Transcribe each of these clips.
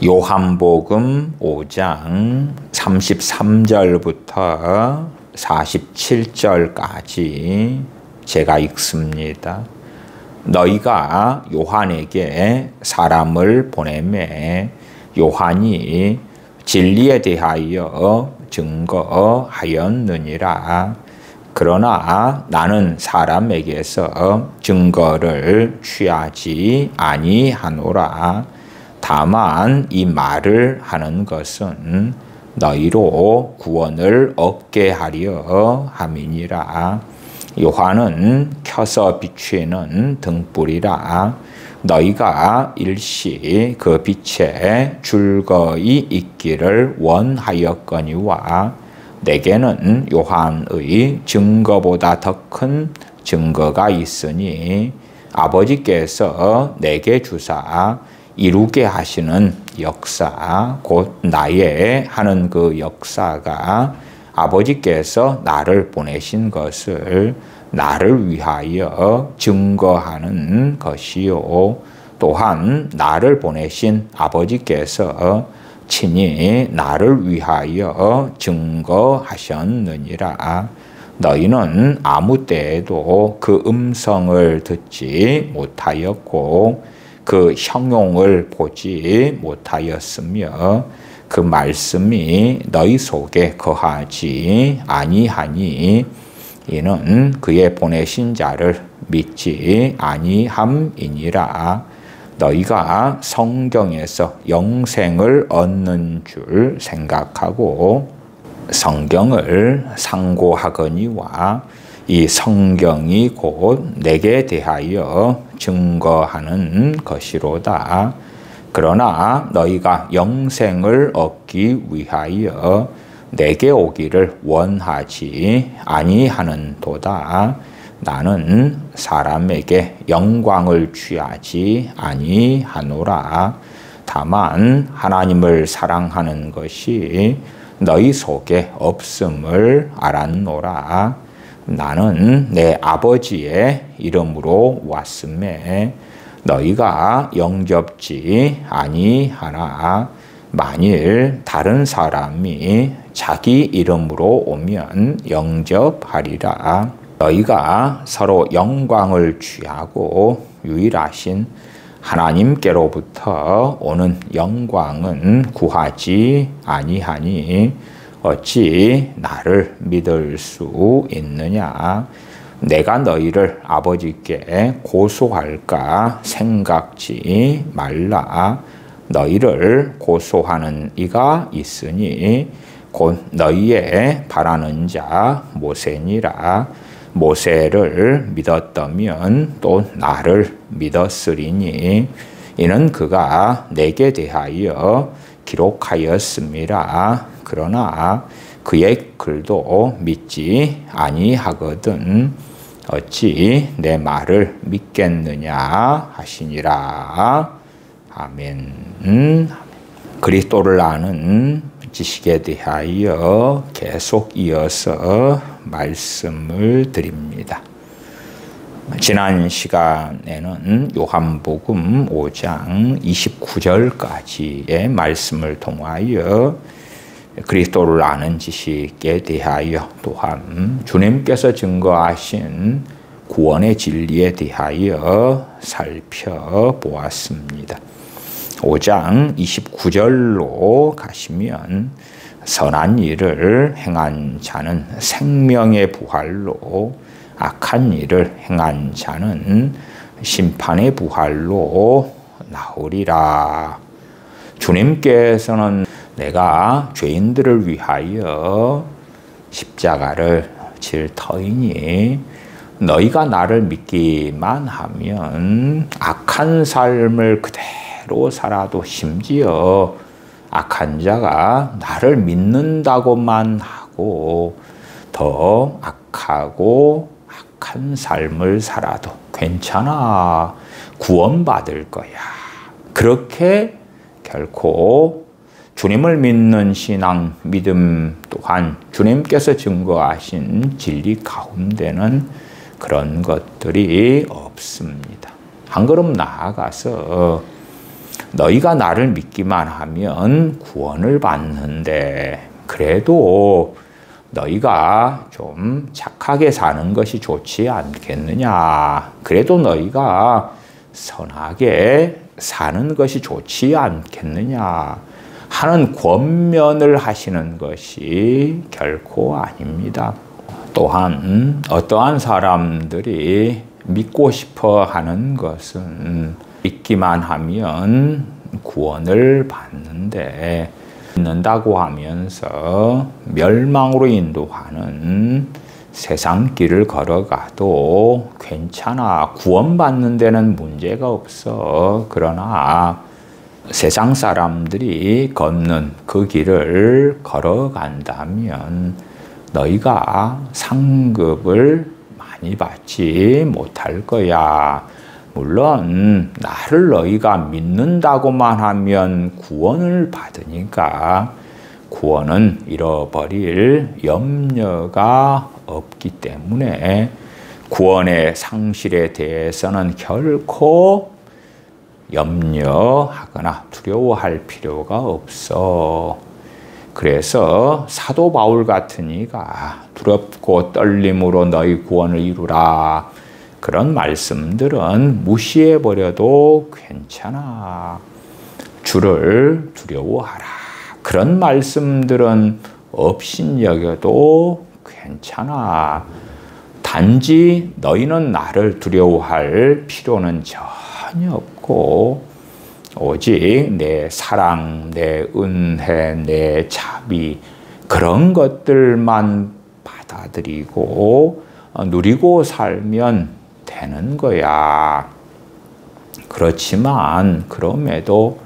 요한복음 5장 33절부터 47절까지 제가 읽습니다. 너희가 요한에게 사람을 보내매 요한이 진리에 대하여 증거하였느니라. 그러나 나는 사람에게서 증거를 취하지 아니하노라. 다만 이 말을 하는 것은 너희로 구원을 얻게 하려 함이니라. 요한은 켜서 비추는 등불이라. 너희가 일시 그 빛에 즐거이 있기를 원하였거니와 내게는 요한의 증거보다 더 큰 증거가 있으니 아버지께서 내게 주사 이루게 하시는 역사, 곧 나의 하는 그 역사가 아버지께서 나를 보내신 것을 나를 위하여 증거하는 것이요. 또한 나를 보내신 아버지께서 친히 나를 위하여 증거하셨느니라. 너희는 아무 때에도 그 음성을 듣지 못하였고 그 형용을 보지 못하였으며 그 말씀이 너희 속에 거하지 아니하니 이는 그의 보내신 자를 믿지 아니함이니라. 너희가 성경에서 영생을 얻는 줄 생각하고 성경을 상고하거니와 이 성경이 곧 내게 대하여 증거하는 것이로다. 그러나 너희가 영생을 얻기 위하여 내게 오기를 원하지 아니하는도다. 나는 사람에게 영광을 취하지 아니하노라. 다만 하나님을 사랑하는 것이 너희 속에 없음을 알았노라. 나는 내 아버지의 이름으로 왔음에 너희가 영접지 아니하나. 만일 다른 사람이 자기 이름으로 오면 영접하리라. 너희가 서로 영광을 취하고 유일하신 하나님께로부터 오는 영광은 구하지 아니하니 어찌 나를 믿을 수 있느냐? 내가 너희를 아버지께 고소할까 생각지 말라. 너희를 고소하는 이가 있으니 곧 너희의 바라는 자 모세니라. 모세를 믿었다면 또 나를 믿었으리니 이는 그가 내게 대하여 기록하였음이라. 그러나 그의 글도 믿지 아니하거든 어찌 내 말을 믿겠느냐 하시니라. 아멘. 그리스도를 아는 지식에 대하여 계속 이어서 말씀을 드립니다. 지난 시간에는 요한복음 5장 29절까지의 말씀을 통하여 그리스도를 아는 지식에 대하여 또한 주님께서 증거하신 구원의 진리에 대하여 살펴보았습니다. 5장 29절로 가시면 선한 일을 행한 자는 생명의 부활로 악한 일을 행한 자는 심판의 부활로 나오리라. 주님께서는 내가 죄인들을 위하여 십자가를 질 터이니 너희가 나를 믿기만 하면 악한 삶을 그대로 살아도 심지어 악한 자가 나를 믿는다고만 하고 더 악하고 악한 삶을 살아도 괜찮아. 구원받을 거야. 그렇게 결코 주님을 믿는 신앙, 믿음 또한 주님께서 증거하신 진리 가운데는 그런 것들이 없습니다. 한 걸음 나아가서 너희가 나를 믿기만 하면 구원을 받는데 그래도 너희가 좀 착하게 사는 것이 좋지 않겠느냐. 그래도 너희가 선하게 사는 것이 좋지 않겠느냐 하는 권면을 하시는 것이 결코 아닙니다. 또한 어떠한 사람들이 믿고 싶어 하는 것은 믿기만 하면 구원을 받는데 믿는다고 하면서 멸망으로 인도하는 세상 길을 걸어가도 괜찮아. 구원받는 데는 문제가 없어. 그러나 세상 사람들이 걷는 그 길을 걸어간다면 너희가 상급을 많이 받지 못할 거야. 물론 나를 너희가 믿는다고만 하면 구원을 받으니까 구원은 잃어버릴 염려가 없기 때문에 구원의 상실에 대해서는 결코 염려하거나 두려워할 필요가 없어. 그래서 사도 바울 같은 이가 두렵고 떨림으로 너희 구원을 이루라. 그런 말씀들은 무시해버려도 괜찮아. 주를 두려워하라. 그런 말씀들은 업신여겨도 괜찮아. 단지 너희는 나를 두려워할 필요는 전혀 없고 오직 내 사랑, 내 은혜, 내 자비 그런 것들만 받아들이고 누리고 살면 되는 거야. 그렇지만 그럼에도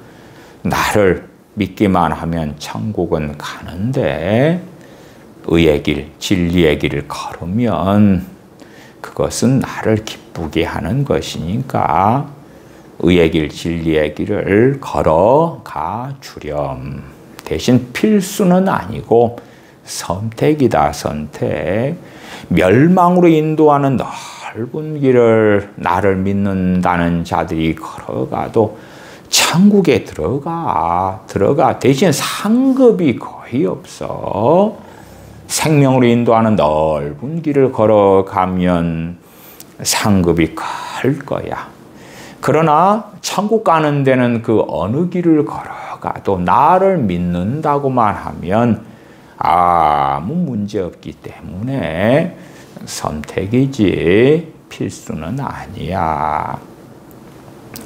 나를 믿기만 하면 천국은 가는데 의의 길, 진리의 길을 걸으면 그것은 나를 기쁘게 하는 것이니까 의의 길, 진리의 길을 걸어가 주렴. 대신 필수는 아니고 선택이다, 선택. 멸망으로 인도하는 넓은 길을 나를 믿는다는 자들이 걸어가도 천국에 들어가. 대신 상급이 거의 없어. 생명으로 인도하는 넓은 길을 걸어가면 상급이 클 거야. 그러나 천국 가는 데는 그 어느 길을 걸어가도 나를 믿는다고만 하면 아무 문제 없기 때문에 선택이지 필수는 아니야.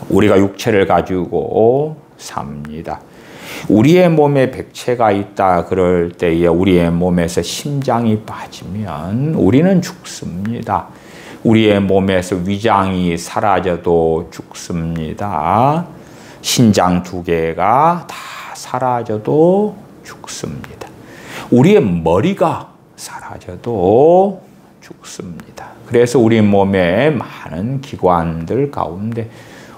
우리가 육체를 가지고 삽니다. 우리의 몸에 백체가 있다 그럴 때에 우리의 몸에서 심장이 빠지면 우리는 죽습니다. 우리의 몸에서 위장이 사라져도 죽습니다. 신장 2개가 다 사라져도 죽습니다. 우리의 머리가 사라져도 죽습니다. 그래서 우리 몸의 많은 기관들 가운데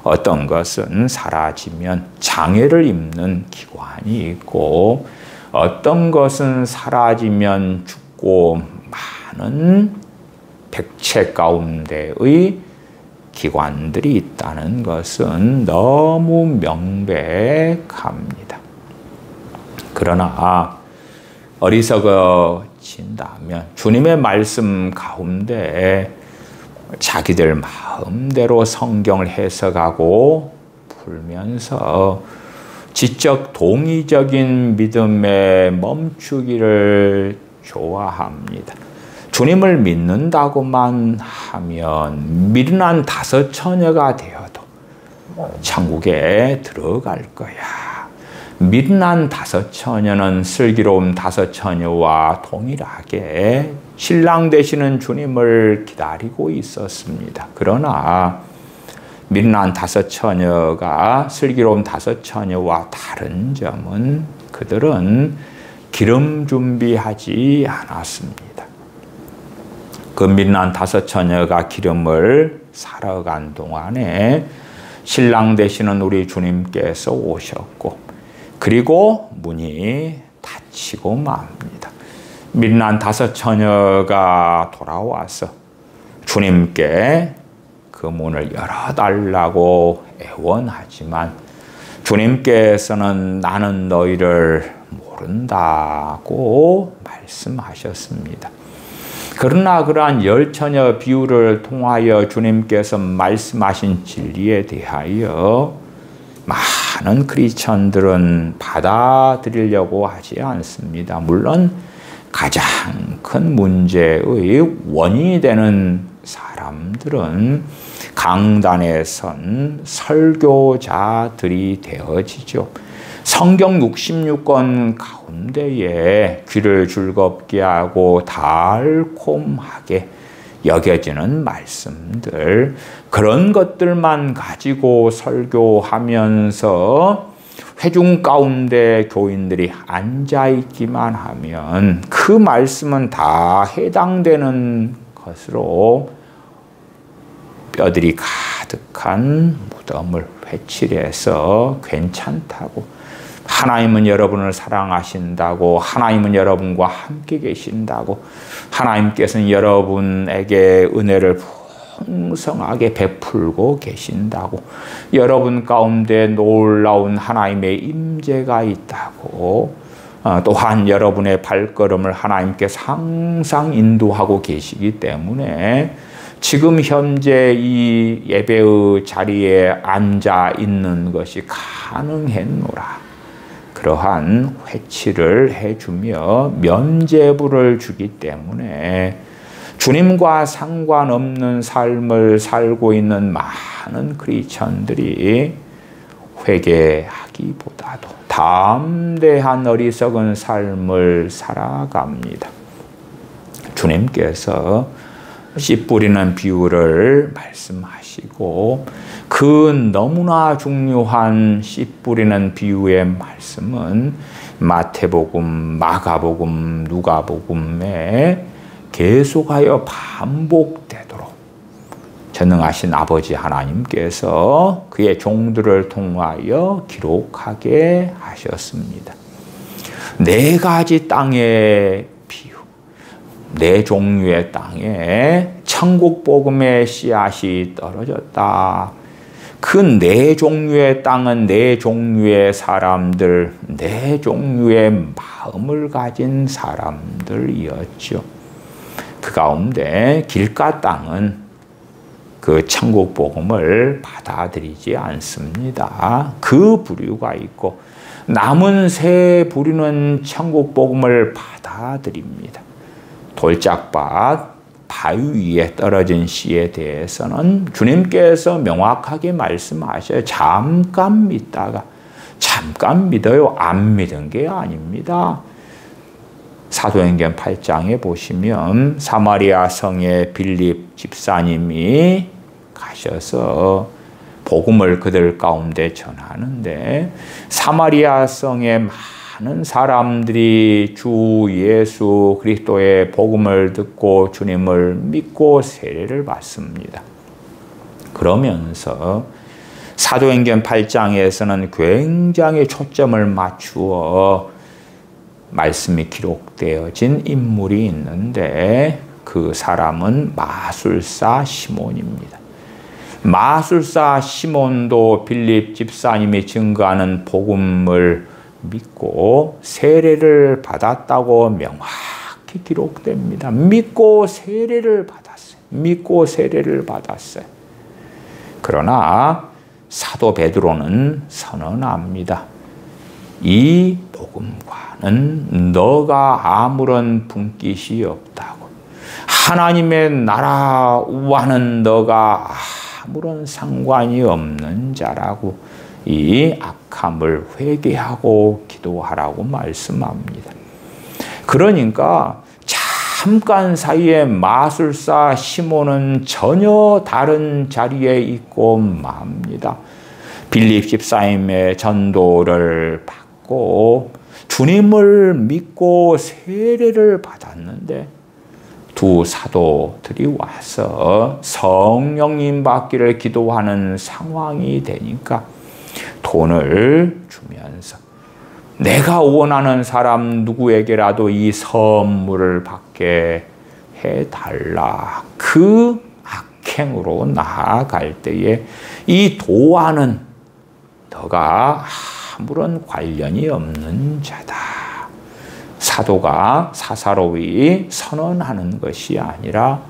어떤 것은 사라지면 장애를 입는 기관이 있고 어떤 것은 사라지면 죽고 많은 백체 가운데의 기관들이 있다는 것은 너무 명백합니다. 그러나 어리석어진다면 주님의 말씀 가운데 자기들 마음대로 성경을 해석하고 풀면서 지적 동의적인 믿음에 멈추기를 좋아합니다. 주님을 믿는다고만 하면 미련한 5 처녀가 되어도 천국에 들어갈 거야. 미련한 5 처녀는 슬기로운 5 처녀와 동일하게 신랑 되시는 주님을 기다리고 있었습니다. 그러나 미련한 5 처녀가 슬기로운 5 처녀와 다른 점은 그들은 기름 준비하지 않았습니다. 그 미련한 5 처녀가 기름을 사러 간 동안에 신랑 되시는 우리 주님께서 오셨고 그리고 문이 닫히고 맙니다. 미련한 5 처녀가 돌아와서 주님께 그 문을 열어달라고 애원하지만 주님께서는 나는 너희를 모른다고 말씀하셨습니다. 그러나 그러한 열처녀 비유를 통하여 주님께서 말씀하신 진리에 대하여 많은 크리스천들은 받아들이려고 하지 않습니다. 물론 가장 큰 문제의 원인이 되는 사람들은 강단에 선 설교자들이 되어지죠. 성경 66권 가운데에 귀를 즐겁게 하고 달콤하게 여겨지는 말씀들, 그런 것들만 가지고 설교하면서 회중 가운데 교인들이 앉아있기만 하면 그 말씀은 다 해당되는 것으로 뼈들이 가득한 무덤을 회칠해서 괜찮다고, 하나님은 여러분을 사랑하신다고, 하나님은 여러분과 함께 계신다고, 하나님께서는 여러분에게 은혜를 풍성하게 베풀고 계신다고, 여러분 가운데 놀라운 하나님의 임재가 있다고, 또한 여러분의 발걸음을 하나님께서 항상 인도하고 계시기 때문에 지금 현재 이 예배의 자리에 앉아 있는 것이 가능했노라. 그러한 회치를 해주며 면죄부를 주기 때문에 주님과 상관없는 삶을 살고 있는 많은 크리스천들이 회개하기보다도 담대한 어리석은 삶을 살아갑니다. 주님께서 씨 뿌리는 비유를 말씀하시고 그 너무나 중요한 씨 뿌리는 비유의 말씀은 마태복음, 마가복음, 누가복음에 계속하여 반복되도록 전능하신 아버지 하나님께서 그의 종들을 통하여 기록하게 하셨습니다. 4가지 땅의 비유, 4종류의 땅에 천국 복음의 씨앗이 떨어졌다. 그 4종류의 땅은 4종류의 사람들, 4종류의 마음을 가진 사람들이었죠. 그 가운데 길가 땅은 그 천국 복음을 받아들이지 않습니다. 그 부류가 있고 남은 3 부류는 천국 복음을 받아들입니다. 돌짝밭, 바위 위에 떨어진 씨에 대해서는 주님께서 명확하게 말씀하셔요. 잠깐 믿다가, 잠깐 믿어요. 안 믿은 게 아닙니다. 사도행전 8장에 보시면 사마리아 성에 빌립 집사님이 가셔서 복음을 그들 가운데 전하는데 사마리아 성에 많은 사람들이 주 예수 그리스도의 복음을 듣고 주님을 믿고 세례를 받습니다. 그러면서 사도행전 8장에서는 굉장히 초점을 맞추어 말씀이 기록되어진 인물이 있는데 그 사람은 마술사 시몬입니다. 마술사 시몬도 빌립 집사님이 증거하는 복음을 믿고 세례를 받았다고 명확히 기록됩니다. 믿고 세례를 받았어요. 믿고 세례를 받았어요. 그러나 사도 베드로는 선언합니다. 이 복음과는 너가 아무런 분깃이 없다고. 하나님의 나라와는 너가 아무런 상관이 없는 자라고 이 악함을 회개하고 기도하라고 말씀합니다. 그러니까 잠깐 사이에 마술사 시몬은 전혀 다른 자리에 있고 맙니다. 빌립 집사님의 전도를 받고 주님을 믿고 세례를 받았는데 두 사도들이 와서 성령님 받기를 기도하는 상황이 되니까 돈을 주면서 내가 원하는 사람 누구에게라도 이 선물을 받게 해달라. 그 악행으로 나아갈 때에 이 도안은 너가 아무런 관련이 없는 자다. 사도가 사사로이 선언하는 것이 아니라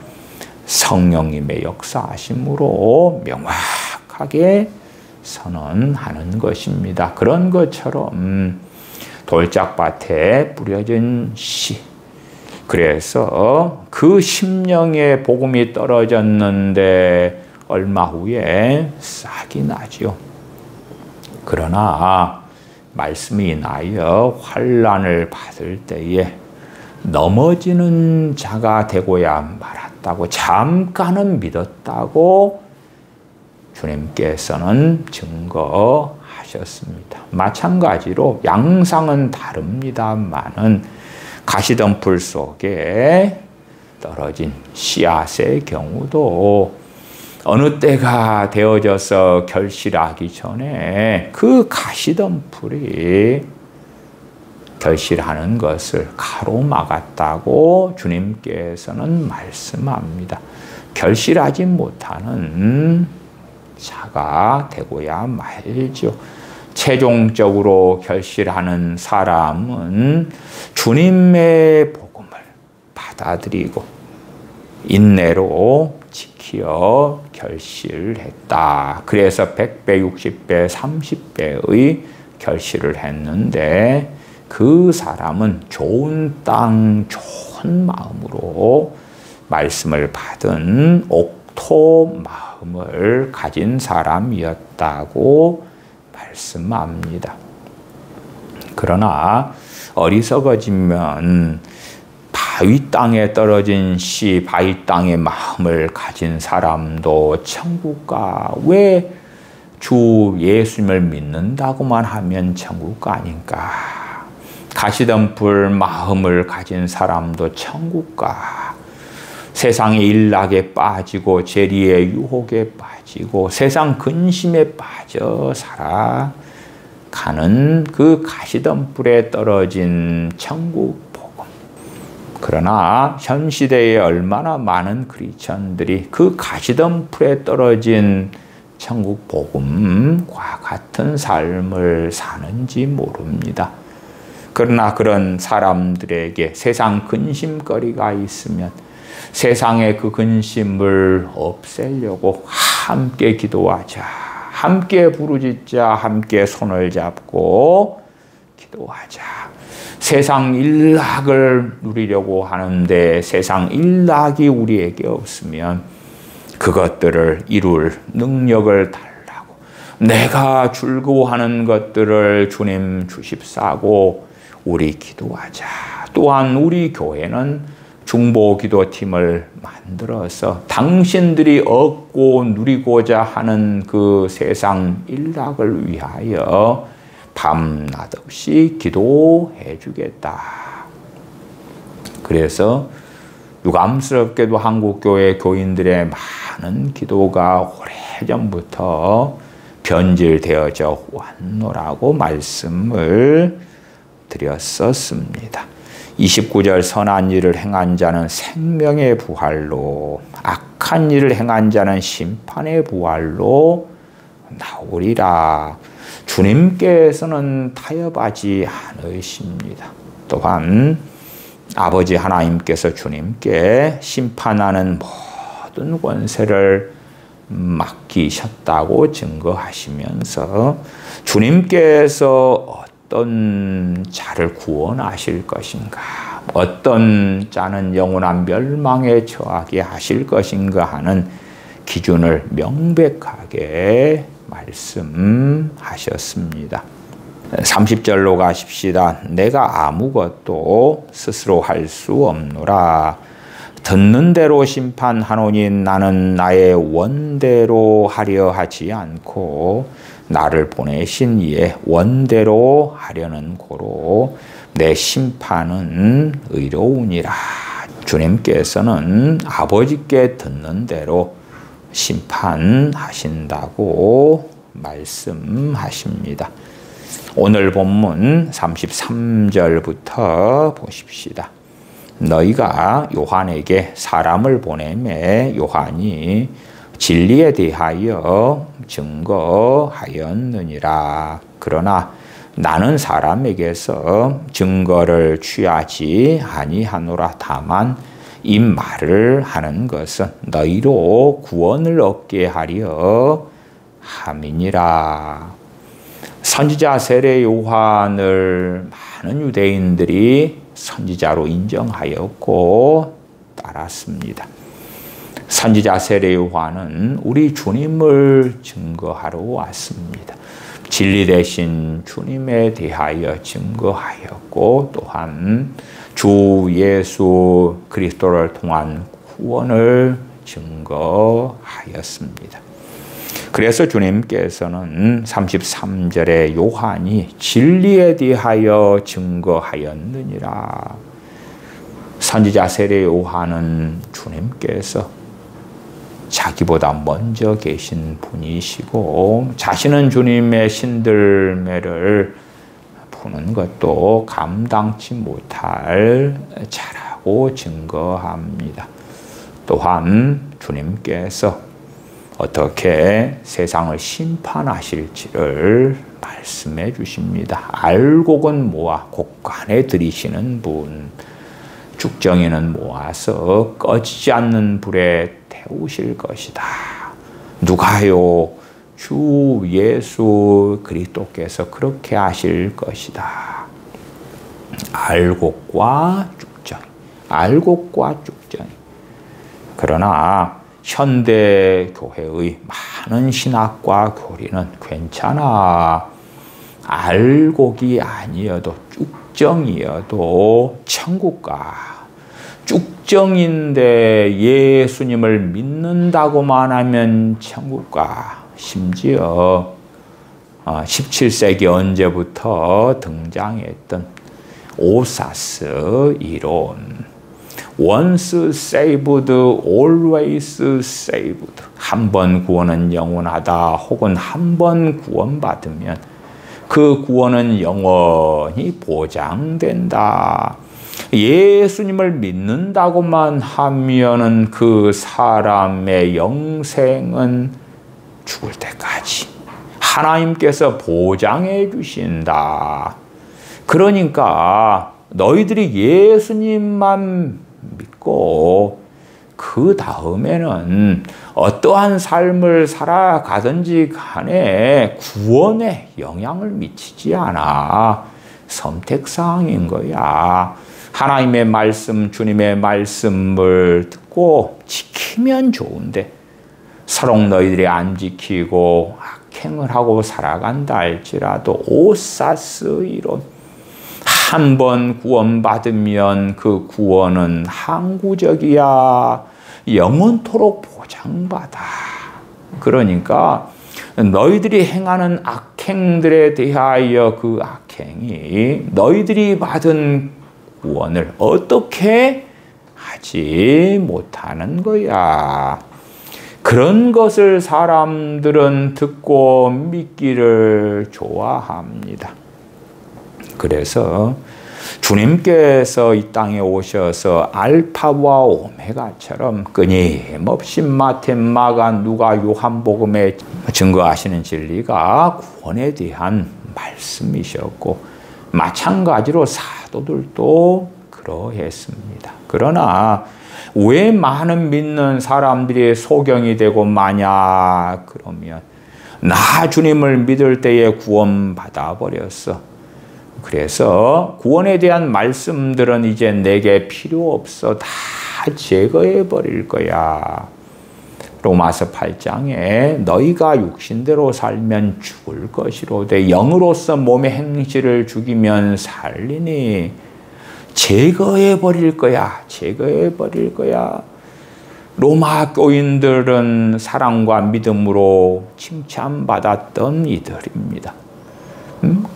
성령님의 역사하심으로 명확하게 선언하는 것입니다. 그런 것처럼 돌짝밭에 뿌려진 씨. 그래서 그 심령의 복음이 떨어졌는데 얼마 후에 싹이 나죠. 그러나 말씀이 인하여 환난을 받을 때에 넘어지는 자가 되고야 말았다고, 잠깐은 믿었다고 주님께서는 증거하셨습니다. 마찬가지로 양상은 다릅니다만은 가시덤불 속에 떨어진 씨앗의 경우도 어느 때가 되어져서 결실하기 전에 그 가시덤불이 결실하는 것을 가로막았다고 주님께서는 말씀합니다. 결실하지 못하는 자가 되고야 말죠. 최종적으로 결실하는 사람은 주님의 복음을 받아들이고 인내로 지키어 결실했다. 그래서 100배, 60배, 30배의 결실을 했는데 그 사람은 좋은 땅, 좋은 마음으로 말씀을 받은 옥토 마음을 가진 사람이었다고 말씀합니다. 그러나 어리석어지면 바위 땅에 떨어진 씨, 바위 땅의 마음을 가진 사람도 천국 가. 왜 주 예수님을 믿는다고만 하면 천국 가 아닌가? 가시덤불 마음을 가진 사람도 천국 가. 세상의 일락에 빠지고 재리의 유혹에 빠지고 세상 근심에 빠져 살아가는 그 가시덤불에 떨어진 천국 복음. 그러나 현 시대에 얼마나 많은 크리스천들이 그 가시덤불에 떨어진 천국 복음과 같은 삶을 사는지 모릅니다. 그러나 그런 사람들에게 세상 근심거리가 있으면 세상의 그 근심을 없애려고 함께 기도하자. 함께 부르짖자. 함께 손을 잡고 기도하자. 세상 일락을 누리려고 하는데 세상 일락이 우리에게 없으면 그것들을 이룰 능력을 달라고, 내가 즐거워하는 것들을 주님 주십사고 우리 기도하자. 또한 우리 교회는 중보기도팀을 만들어서 당신들이 얻고 누리고자 하는 그 세상 일락을 위하여 밤낮 없이 기도해 주겠다. 그래서 유감스럽게도 한국교회 교인들의 많은 기도가 오래전부터 변질되어져 왔노라고 말씀을 드렸었습니다. 29절 선한 일을 행한 자는 생명의 부활로, 악한 일을 행한 자는 심판의 부활로 나오리라. 주님께서는 타협하지 않으십니다. 또한 아버지 하나님께서 주님께 심판하는 모든 권세를 맡기셨다고 증거하시면서 주님께서 어떤 자를 구원하실 것인가, 어떤 자는 영원한 멸망에 처하게 하실 것인가 하는 기준을 명백하게 말씀하셨습니다. 30절로 가십시다. 내가 아무것도 스스로 할 수 없노라. 듣는 대로 심판하노니 나는 나의 원대로 하려 하지 않고 나를 보내신 이의 원대로 하려는 고로 내 심판은 의로우니라. 주님께서는 아버지께 듣는 대로 심판하신다고 말씀하십니다. 오늘 본문 33절부터 보십시다. 너희가 요한에게 사람을 보내매 요한이 진리에 대하여 증거하였느니라. 그러나 나는 사람에게서 증거를 취하지 아니하노라. 다만 이 말을 하는 것은 너희로 구원을 얻게 하려 함이니라. 선지자 세례 요한을 많은 유대인들이 선지자로 인정하였고 따랐습니다. 선지자 세례 요한은 우리 주님을 증거하러 왔습니다. 진리 대신 주님에 대하여 증거하였고 또한 주 예수 그리스도를 통한 구원을 증거하였습니다. 그래서 주님께서는 33절에 요한이 진리에 대하여 증거하였느니라. 선지자 세례 요한은 주님께서 자기보다 먼저 계신 분이시고 자신은 주님의 신들매를 푸는 것도 감당치 못할 자라고 증거합니다. 또한 주님께서 어떻게 세상을 심판하실지를 말씀해 주십니다. 알곡은 모아 곡간에 들이시는 분, 죽정이는 모아서 꺼지지 않는 불에 태우실 것이다. 누가요? 주 예수 그리스도께서 그렇게 하실 것이다. 알곡과 죽정, 알곡과 죽정. 그러나 현대 교회의 많은 신학과 교리는 괜찮아. 알곡이 아니어도 쭉정이어도 천국 가. 쭉정인데 예수님을 믿는다고만 하면 천국 가. 심지어 17세기 언제부터 등장했던 오사스 이론. Once saved, always saved. 한 번 구원은 영원하다. 혹은 한 번 구원받으면 그 구원은 영원히 보장된다. 예수님을 믿는다고만 하면은 그 사람의 영생은 죽을 때까지 하나님께서 보장해 주신다. 그러니까 너희들이 예수님만 믿고 그 다음에는 어떠한 삶을 살아가든지 간에 구원에 영향을 미치지 않아. 선택사항인 거야. 하나님의 말씀, 주님의 말씀을 듣고 지키면 좋은데 서로 너희들이 안 지키고 악행을 하고 살아간다 할지라도 오사스 이론. 한 번 구원받으면 그 구원은 항구적이야. 영원토록 보장받아. 그러니까 너희들이 행하는 악행들에 대하여 그 악행이 너희들이 받은 구원을 어떻게 하지 못하는 거야. 그런 것을 사람들은 듣고 믿기를 좋아합니다. 그래서 주님께서 이 땅에 오셔서 알파와 오메가처럼 끊임없이 마태, 마가, 누가, 요한복음에 증거하시는 진리가 구원에 대한 말씀이셨고 마찬가지로 사도들도 그러했습니다. 그러나 왜 많은 믿는 사람들이 소경이 되고 마냐 그러면 나 주님을 믿을 때에 구원받아 버렸어. 그래서 구원에 대한 말씀들은 이제 내게 필요 없어. 다 제거해 버릴 거야. 로마서 8장에 너희가 육신대로 살면 죽을 것이로되 영으로서 몸의 행실을 죽이면 살리니 제거해 버릴 거야. 제거해 버릴 거야. 로마 교인들은 사랑과 믿음으로 칭찬받았던 이들입니다.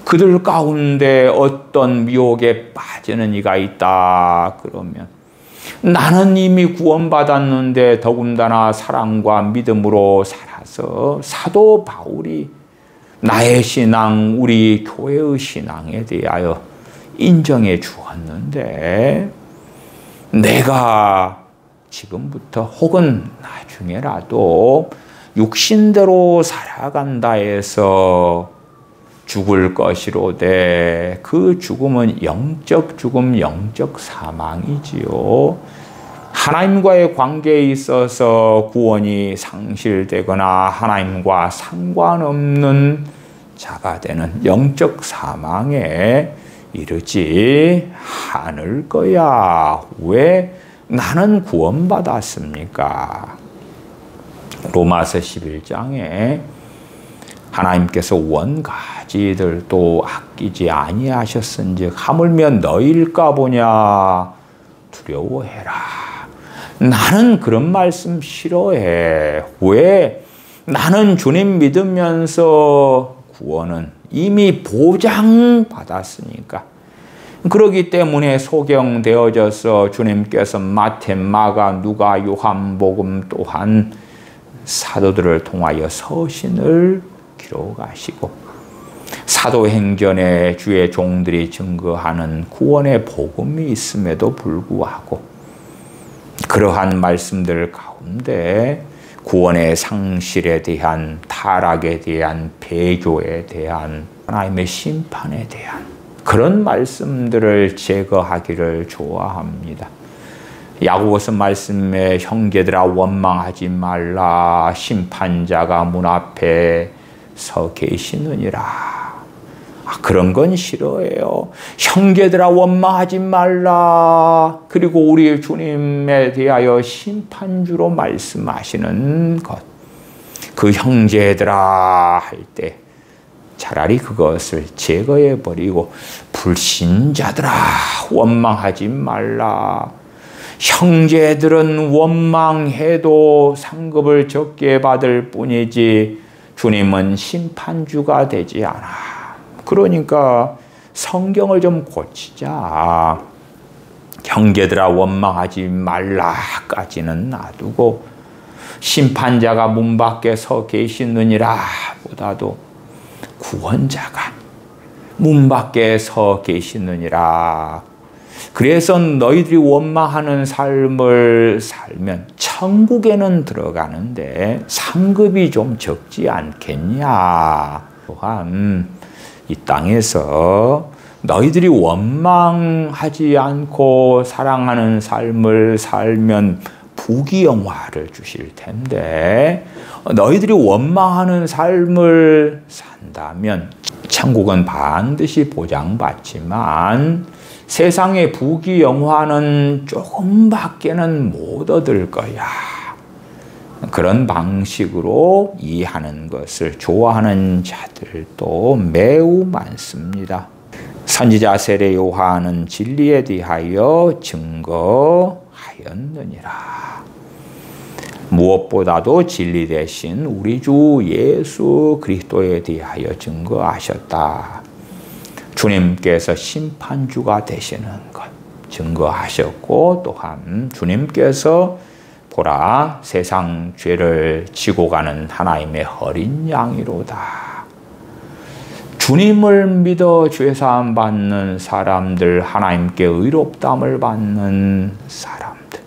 그들 가운데 어떤 미혹에 빠지는 이가 있다 그러면 나는 이미 구원받았는데 더군다나 사랑과 믿음으로 살아서 사도 바울이 나의 신앙, 우리 교회의 신앙에 대하여 인정해 주었는데 내가 지금부터 혹은 나중에 중에라도 육신대로 살아간다 해서 죽을 것이로되 그 죽음은 영적 죽음, 영적 사망이지요. 하나님과의 관계에 있어서 구원이 상실되거나 하나님과 상관없는 자가 되는 영적 사망에 이르지 않을 거야. 왜 나는 구원받았습니까? 로마서 11장에 하나님께서 원가지들도 아끼지 아니하셨은즉 하물며 너희일까 보냐 두려워해라. 나는 그런 말씀 싫어해. 왜? 나는 주님 믿으면서 구원은 이미 보장받았으니까. 그렇기 때문에 소경되어져서 주님께서 마태, 마가, 누가, 요한복음 또한 사도들을 통하여 서신을 기록하시고 사도행전에 주의 종들이 증거하는 구원의 복음이 있음에도 불구하고 그러한 말씀들 가운데 구원의 상실에 대한, 타락에 대한, 배교에 대한, 하나님의 심판에 대한 그런 말씀들을 제거하기를 좋아합니다. 야고보서 말씀에 형제들아 원망하지 말라. 심판자가 문 앞에 서 계시느니라. 그런 건 싫어해요. 형제들아 원망하지 말라. 그리고 우리 주님에 대하여 심판주로 말씀하시는 것. 그 형제들아 할 때 차라리 그것을 제거해버리고 불신자들아 원망하지 말라. 형제들은 원망해도 상급을 적게 받을 뿐이지 주님은 심판주가 되지 않아. 그러니까 성경을 좀 고치자. 형제들아 원망하지 말라까지는 놔두고 심판자가 문 밖에 서 계시느니라 보다도 구원자가 문 밖에 서 계시느니라. 그래서 너희들이 원망하는 삶을 살면 천국에는 들어가는데 상급이 좀 적지 않겠냐. 또한 이 땅에서 너희들이 원망하지 않고 사랑하는 삶을 살면 부귀영화를 주실 텐데 너희들이 원망하는 삶을 산다면 천국은 반드시 보장받지만 세상의 부귀영화는 조금밖에는 못 얻을 거야. 그런 방식으로 이해하는 것을 좋아하는 자들도 매우 많습니다. 선지자 세례 요한은 진리에 대하여 증거하였느니라. 무엇보다도 진리 대신 우리 주 예수 그리스도에 대하여 증거하셨다. 주님께서 심판주가 되시는 것 증거하셨고 또한 주님께서 보라 세상 죄를 지고 가는 하나님의 어린 양이로다. 주님을 믿어 죄사함 받는 사람들, 하나님께 의롭다함을 받는 사람들,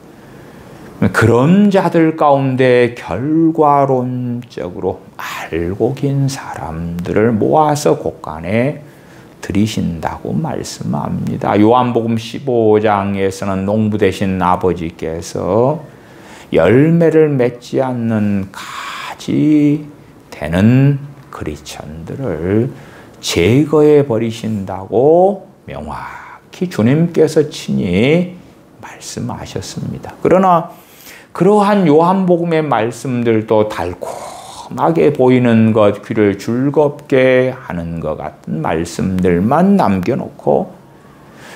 그런 자들 가운데 결과론적으로 알고 긴 사람들을 모아서 곳간에 들이신다고 말씀합니다. 요한복음 15장에서는 농부 되신 아버지께서 열매를 맺지 않는 가지 되는 그리천들을 제거해 버리신다고 명확히 주님께서 친히 말씀하셨습니다. 그러나 그러한 요한복음의 말씀들도 달콤하게 보이는 것, 귀를 즐겁게 하는 것 같은 말씀들만 남겨놓고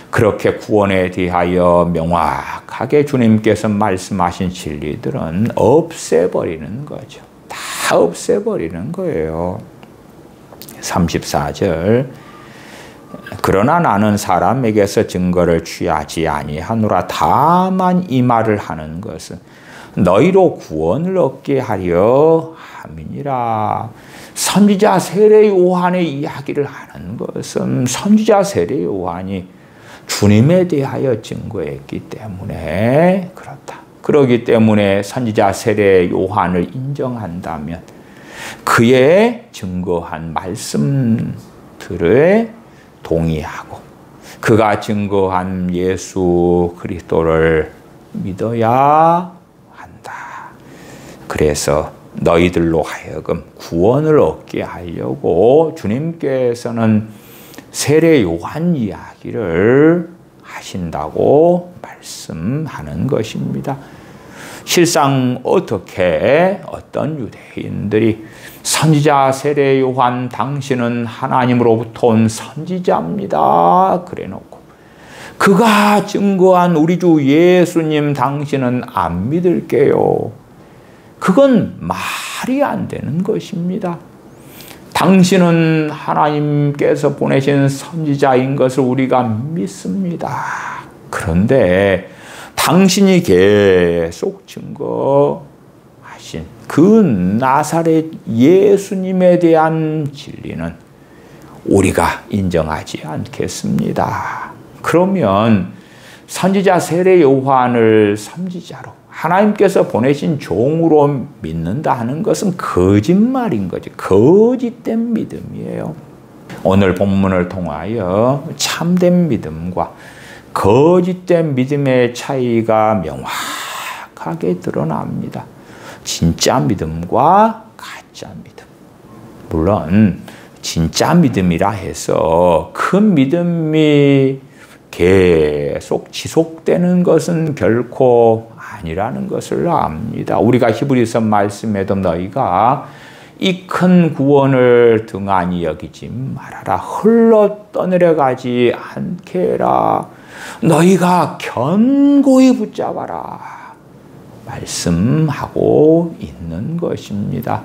그렇게 구원에 대하여 명확하게 주님께서 말씀하신 진리들은 없애버리는 거죠. 다 없애버리는 거예요. 34절 그러나 나는 사람에게서 증거를 취하지 아니하노라. 다만 이 말을 하는 것은 너희로 구원을 얻게 하려 함이니라. 선지자 세례 요한의 이야기를 하는 것은 선지자 세례 요한이 주님에 대하여 증거했기 때문에 그렇다. 그러기 때문에 선지자 세례 요한을 인정한다면 그의 증거한 말씀들에 동의하고 그가 증거한 예수 그리스도를 믿어야 한다. 그래서 너희들로 하여금 구원을 얻게 하려고 주님께서는 세례 요한 이야기를 하신다고 말씀하는 것입니다. 실상 어떻게 어떤 유대인들이 선지자 세례 요한 당신은 하나님으로부터 온 선지자입니다. 그래놓고 그가 증거한 우리 주 예수님 당신은 안 믿을게요. 그건 말이 안 되는 것입니다. 당신은 하나님께서 보내신 선지자인 것을 우리가 믿습니다. 그런데 당신이 계속 증거하신 그 나사렛 예수님에 대한 진리는 우리가 인정하지 않겠습니다. 그러면 선지자 세례 요한을 선지자로 하나님께서 보내신 종으로 믿는다 하는 것은 거짓말인 거죠. 거짓된 믿음이에요. 오늘 본문을 통하여 참된 믿음과 거짓된 믿음의 차이가 명확하게 드러납니다. 진짜 믿음과 가짜 믿음. 물론 진짜 믿음이라 해서 그 믿음이 계속 지속되는 것은 결코 아니라는 것을 압니다. 우리가 히브리서 말씀에도 너희가 이 큰 구원을 등한히 여기지 말아라. 흘러 떠내려가지 않게 해라. 너희가 견고히 붙잡아라. 말씀하고 있는 것입니다.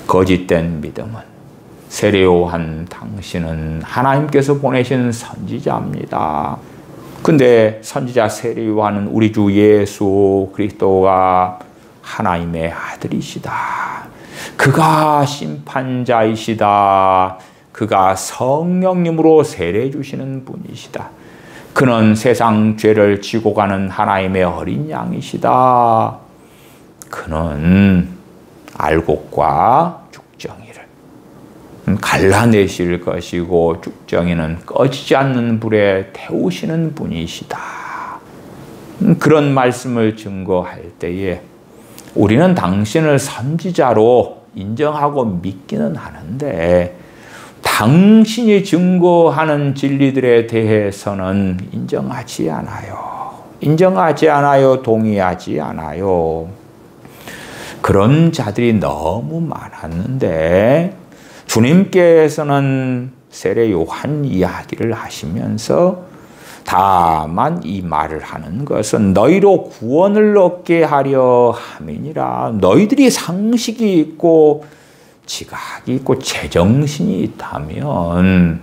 거짓된 믿음은 세례 요한 당신은 하나님께서 보내신 선지자입니다. 근데 선지자 세례 요한은 우리 주 예수 그리스도가 하나님의 아들이시다. 그가 심판자이시다. 그가 성령님으로 세례 주시는 분이시다. 그는 세상 죄를 지고 가는 하나님의 어린 양이시다. 그는 알곡과 죽정이를 갈라내실 것이고 죽정이는 꺼지지 않는 불에 태우시는 분이시다. 그런 말씀을 증거할 때에 우리는 당신을 선지자로 인정하고 믿기는 하는데 당신이 증거하는 진리들에 대해서는 인정하지 않아요. 인정하지 않아요. 동의하지 않아요. 그런 자들이 너무 많았는데 주님께서는 세례 요한 이야기를 하시면서 다만 이 말을 하는 것은 너희로 구원을 얻게 하려 함이니라. 너희들이 상식이 있고 지각이 있고 제정신이 있다면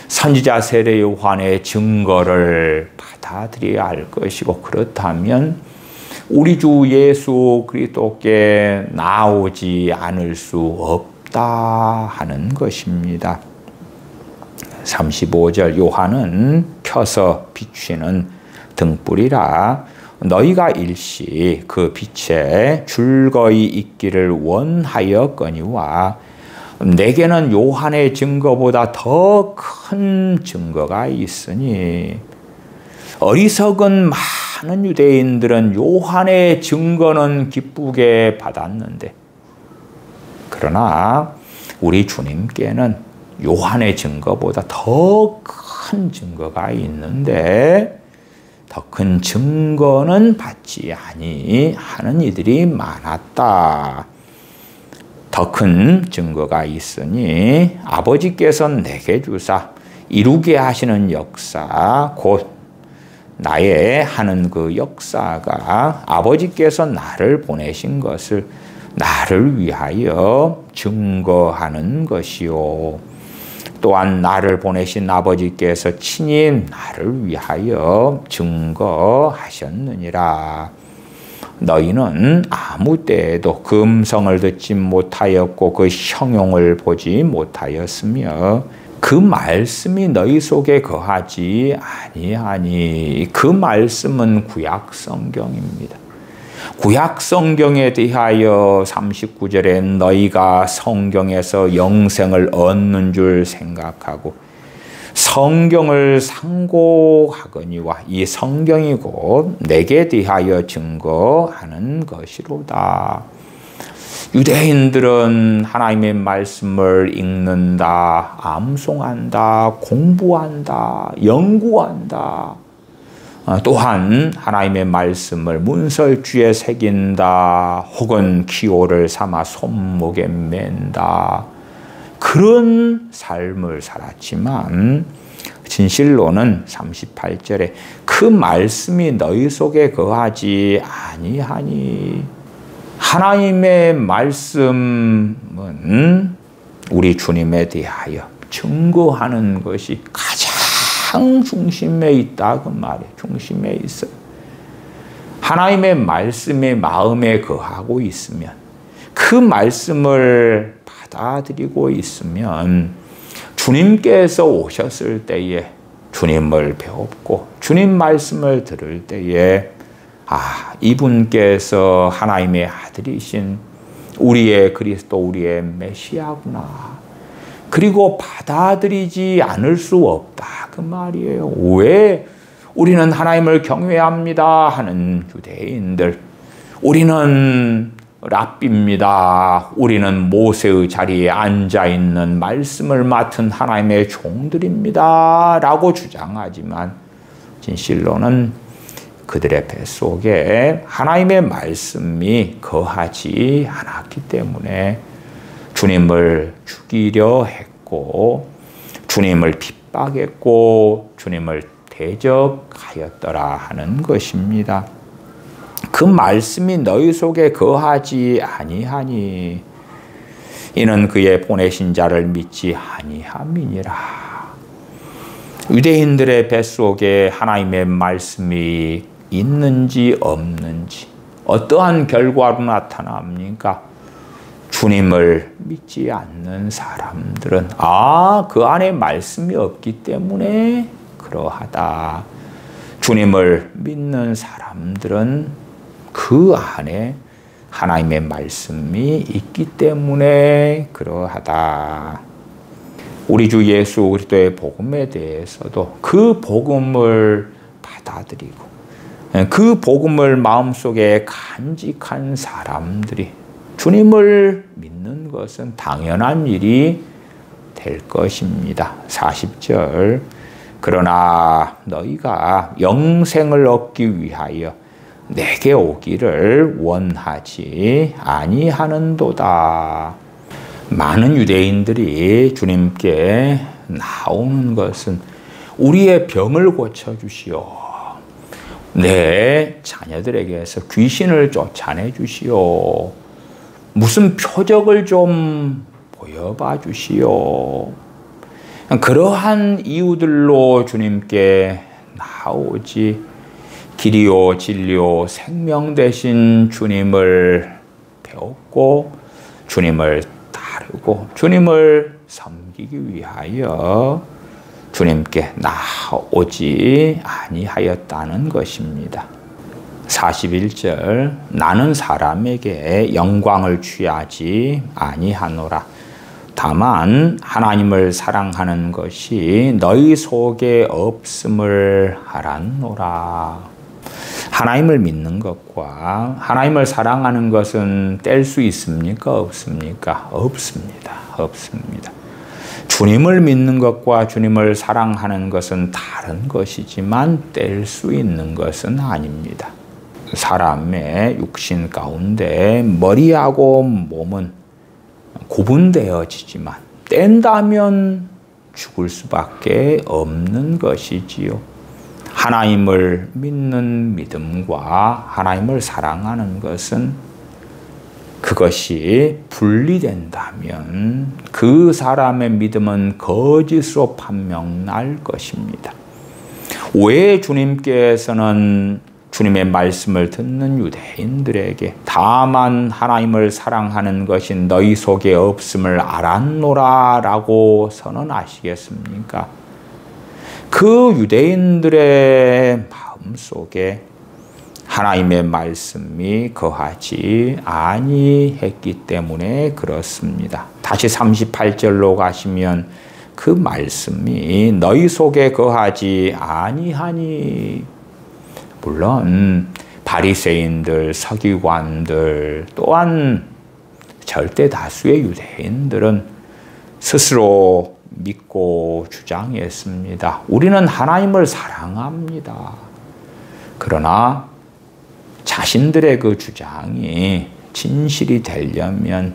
선지자 세례 요한의 증거를 받아들여야 할 것이고 그렇다면 우리 주 예수 그리스도께 나오지 않을 수 없다 하는 것입니다. 35절 요한은 켜서 비추는 등불이라 너희가 일시 그 빛에 줄거이 있기를 원하였거니와 내게는 요한의 증거보다 더 큰 증거가 있으니 어리석은 많은 유대인들은 요한의 증거는 기쁘게 받았는데 그러나 우리 주님께는 요한의 증거보다 더 큰 증거가 있는데 더 큰 증거는 받지 아니하는 이들이 많았다. 더 큰 증거가 있으니 아버지께서 내게 주사 이루게 하시는 역사 곧 나의 하는 그 역사가 아버지께서 나를 보내신 것을 나를 위하여 증거하는 것이요. 또한 나를 보내신 아버지께서 친히 나를 위하여 증거하셨느니라. 너희는 아무 때에도 그 음성을 듣지 못하였고 그 형용을 보지 못하였으며 그 말씀이 너희 속에 거하지 아니하니. 그 말씀은 구약 성경입니다. 구약 성경에 대하여 39절에 너희가 성경에서 영생을 얻는 줄 생각하고 성경을 상고하거니와 이 성경이 곧 내게 대하여 증거하는 것이로다. 유대인들은 하나님의 말씀을 읽는다, 암송한다, 공부한다, 연구한다. 또한 하나님의 말씀을 문설주에 새긴다, 혹은 기호를 삼아 손목에 맨다. 그런 삶을 살았지만 진실로는 38절에 그 말씀이 너희 속에 거하지 아니하니. 하나님의 말씀은 우리 주님에 대하여 증거하는 것이 가장 중심에 있다 그 말이에요. 중심에 있어요. 하나님의 말씀이 마음에 거하고 있으면, 그 말씀을 받아들이고 있으면 주님께서 오셨을 때에 주님을 배웠고 주님 말씀을 들을 때에 이분께서 하나님의 아들이신 우리의 그리스도, 우리의 메시아구나. 그리고 받아들이지 않을 수 없다 그 말이에요. 왜? 우리는 하나님을 경외합니다 하는 유대인들, 우리는 랍비입니다, 우리는 모세의 자리에 앉아있는 말씀을 맡은 하나님의 종들입니다 라고 주장하지만 진실로는 그들의 뱃속에 하나님의 말씀이 거하지 않았기 때문에 주님을 죽이려 했고 주님을 핍박했고 주님을 대적하였더라 하는 것입니다. 그 말씀이 너희 속에 거하지 아니하니 이는 그의 보내신 자를 믿지 아니함이니라. 유대인들의 뱃속에 하나님의 말씀이 있는지 없는지 어떠한 결과로 나타납니까? 주님을 믿지 않는 사람들은 그 안에 말씀이 없기 때문에 그러하다. 주님을 믿는 사람들은 그 안에 하나님의 말씀이 있기 때문에 그러하다. 우리 주 예수 그리스도의 복음에 대해서도 그 복음을 받아들이고 그 복음을 마음속에 간직한 사람들이 주님을 믿는 것은 당연한 일이 될 것입니다. 40절 그러나 너희가 영생을 얻기 위하여 내게 오기를 원하지 아니하는도다. 많은 유대인들이 주님께 나오는 것은 우리의 병을 고쳐주시오, 내 자녀들에게서 귀신을 쫓아내 주시오, 무슨 표적을 좀 보여봐 주시오. 그러한 이유들로 주님께 나오지 길이요 진리요 생명 되신 주님을 배웠고 주님을 따르고 주님을 섬기기 위하여 주님께 나오지 아니하였다는 것입니다. 41절 나는 사람에게 영광을 취하지 아니하노라. 다만 하나님을 사랑하는 것이 너희 속에 없음을 알았노라. 하나님을 믿는 것과 하나님을 사랑하는 것은 뗄 수 있습니까? 없습니까? 없습니다. 없습니다. 주님을 믿는 것과 주님을 사랑하는 것은 다른 것이지만 뗄 수 있는 것은 아닙니다. 사람의 육신 가운데 머리하고 몸은 구분되어지지만 뗀다면 죽을 수밖에 없는 것이지요. 하나님을 믿는 믿음과 하나님을 사랑하는 것은 그것이 분리된다면 그 사람의 믿음은 거짓으로 판명날 것입니다. 왜 주님께서는 주님의 말씀을 듣는 유대인들에게 다만 하나님을 사랑하는 것이 너희 속에 없음을 알았노라 라고 선언하시겠습니까? 그 유대인들의 마음속에 하나님의 말씀이 거하지 아니했기 때문에 그렇습니다. 다시 38절로 가시면 그 말씀이 너희 속에 거하지 아니하니. 물론 바리새인들, 서기관들 또한 절대 다수의 유대인들은 스스로 믿고 주장했습니다. 우리는 하나님을 사랑합니다. 그러나 자신들의 그 주장이 진실이 되려면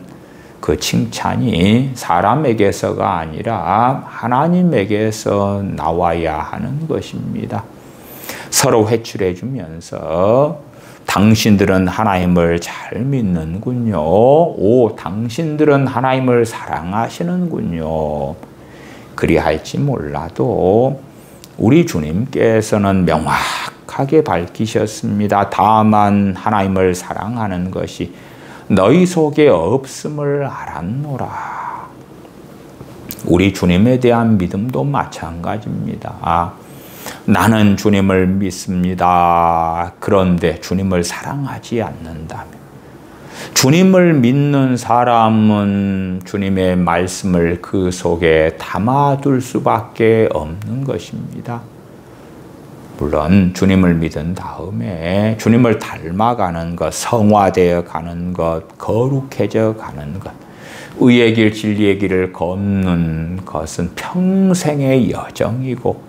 그 칭찬이 사람에게서가 아니라 하나님에게서 나와야 하는 것입니다. 서로 회출해 주면서 당신들은 하나님을 잘 믿는군요. 오, 당신들은 하나님을 사랑하시는군요. 그리할지 몰라도 우리 주님께서는 명확하게 밝히셨습니다. 다만 하나님을 사랑하는 것이 너희 속에 없음을 알았노라. 우리 주님에 대한 믿음도 마찬가지입니다. 나는 주님을 믿습니다. 그런데 주님을 사랑하지 않는다면, 주님을 믿는 사람은 주님의 말씀을 그 속에 담아둘 수밖에 없는 것입니다. 물론 주님을 믿은 다음에 주님을 닮아가는 것, 성화되어 가는 것, 거룩해져 가는 것, 의의 길, 진리의 길을 걷는 것은 평생의 여정이고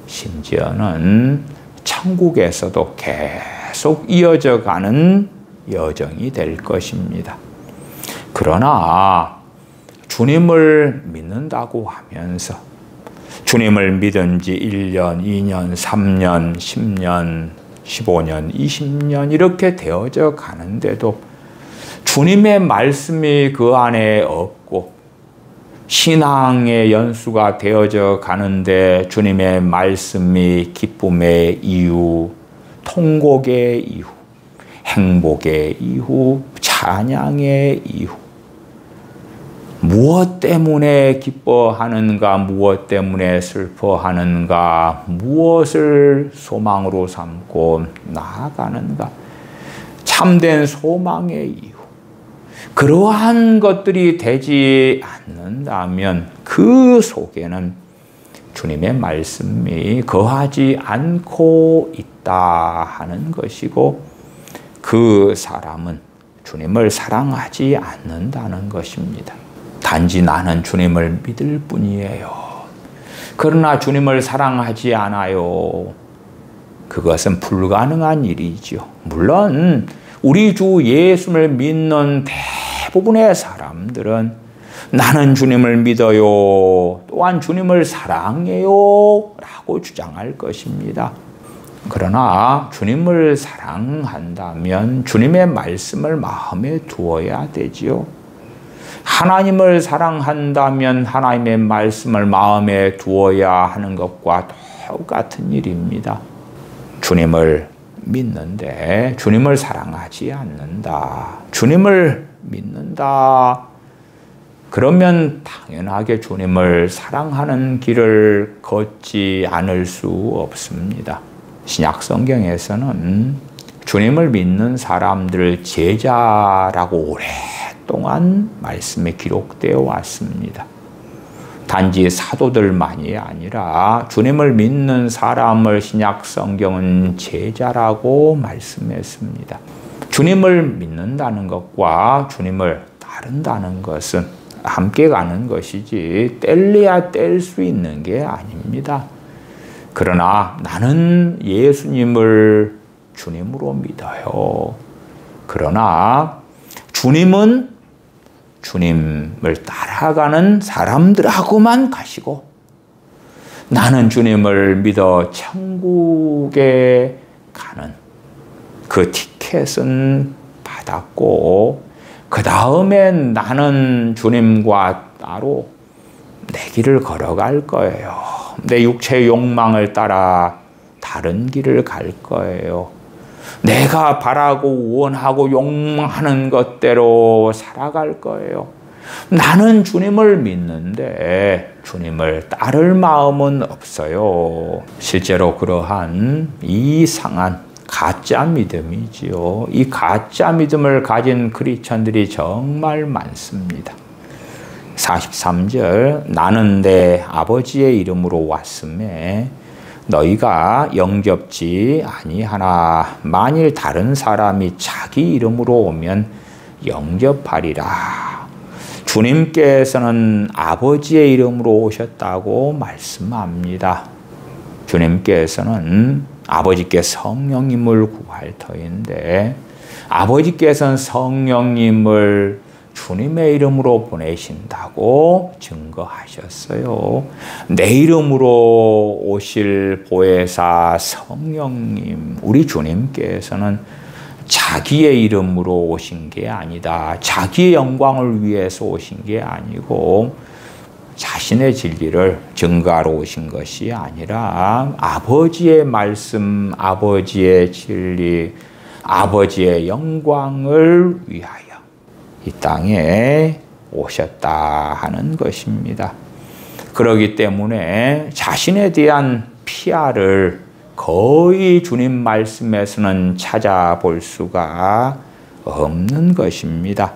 심지어는 천국에서도 계속 이어져 가는 여정이 될 것입니다. 그러나 주님을 믿는다고 하면서 주님을 믿은 지 1년, 2년, 3년, 10년, 15년, 20년 이렇게 되어져 가는데도 주님의 말씀이 그 안에 없고 신앙의 연수가 되어져 가는데 주님의 말씀이 기쁨의 이유, 통곡의 이유, 행복의 이유, 찬양의 이유, 무엇 때문에 기뻐하는가, 무엇 때문에 슬퍼하는가, 무엇을 소망으로 삼고 나아가는가, 참된 소망의 이유, 그러한 것들이 되지 않는다면 그 속에는 주님의 말씀이 거하지 않고 있다 하는 것이고 그 사람은 주님을 사랑하지 않는다는 것입니다. 단지 나는 주님을 믿을 뿐이에요. 그러나 주님을 사랑하지 않아요. 그것은 불가능한 일이죠. 물론 우리 주 예수를 믿는 대부분의 사람들은 나는 주님을 믿어요. 또한 주님을 사랑해요. 라고 주장할 것입니다. 그러나 주님을 사랑한다면 주님의 말씀을 마음에 두어야 되지요. 하나님을 사랑한다면 하나님의 말씀을 마음에 두어야 하는 것과 똑같은 일입니다. 주님을 믿는데 주님을 사랑하지 않는다. 주님을 믿는다. 그러면 당연하게 주님을 사랑하는 길을 걷지 않을 수 없습니다. 신약 성경에서는 주님을 믿는 사람들을 제자라고 오랫동안 말씀에 기록되어 왔습니다. 단지 사도들만이 아니라 주님을 믿는 사람을 신약 성경은 제자라고 말씀했습니다. 주님을 믿는다는 것과 주님을 따른다는 것은 함께 가는 것이지 뗄래야 뗄 수 있는 게 아닙니다. 그러나 나는 예수님을 주님으로 믿어요. 그러나 주님은 주님을 따라가는 사람들하고만 가시고 나는 주님을 믿어 천국에 가는 그 티켓은 받았고 그 다음에 나는 주님과 따로 내 길을 걸어갈 거예요. 내 육체의 욕망을 따라 다른 길을 갈 거예요. 내가 바라고 원하고 욕망하는 것대로 살아갈 거예요. 나는 주님을 믿는데 주님을 따를 마음은 없어요. 실제로 그러한 이상한 가짜 믿음이지요. 이 가짜 믿음을 가진 크리스천들이 정말 많습니다. 43절 나는 내 아버지의 이름으로 왔음에 너희가 영접지 아니하나 만일 다른 사람이 자기 이름으로 오면 영접하리라. 주님께서는 아버지의 이름으로 오셨다고 말씀합니다. 주님께서는 아버지께 성령님을 구할 터인데 아버지께서는 성령님을 주님의 이름으로 보내신다고 증거하셨어요. 내 이름으로 오실 보혜사 성령님, 우리 주님께서는 자기의 이름으로 오신 게 아니다. 자기의 영광을 위해서 오신 게 아니고 자신의 진리를 증거하러 오신 것이 아니라 아버지의 말씀, 아버지의 진리, 아버지의 영광을 위하여 이 땅에 오셨다 하는 것입니다. 그렇기 때문에 자신에 대한 피아를 거의 주님 말씀에서는 찾아볼 수가 없는 것입니다.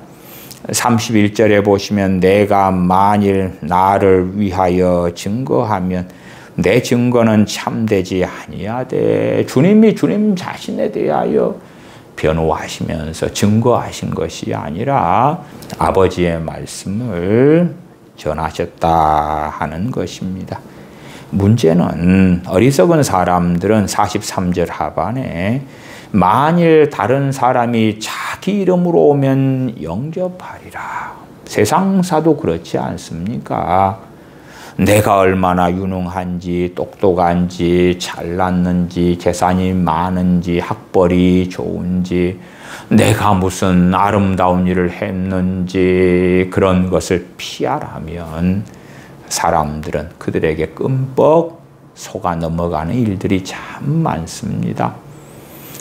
31절에 보시면 내가 만일 나를 위하여 증거하면 내 증거는 참되지 아니하되 주님이 주님 자신에 대하여 변호하시면서 증거하신 것이 아니라 아버지의 말씀을 전하셨다 하는 것입니다. 문제는 어리석은 사람들은 43절 하반에 만일 다른 사람이 자기 이름으로 오면 영접하리라. 세상사도 그렇지 않습니까? 내가 얼마나 유능한지 똑똑한지 잘났는지 재산이 많은지 학벌이 좋은지 내가 무슨 아름다운 일을 했는지 그런 것을 피하라면 사람들은 그들에게 끔뻑 속아 넘어가는 일들이 참 많습니다.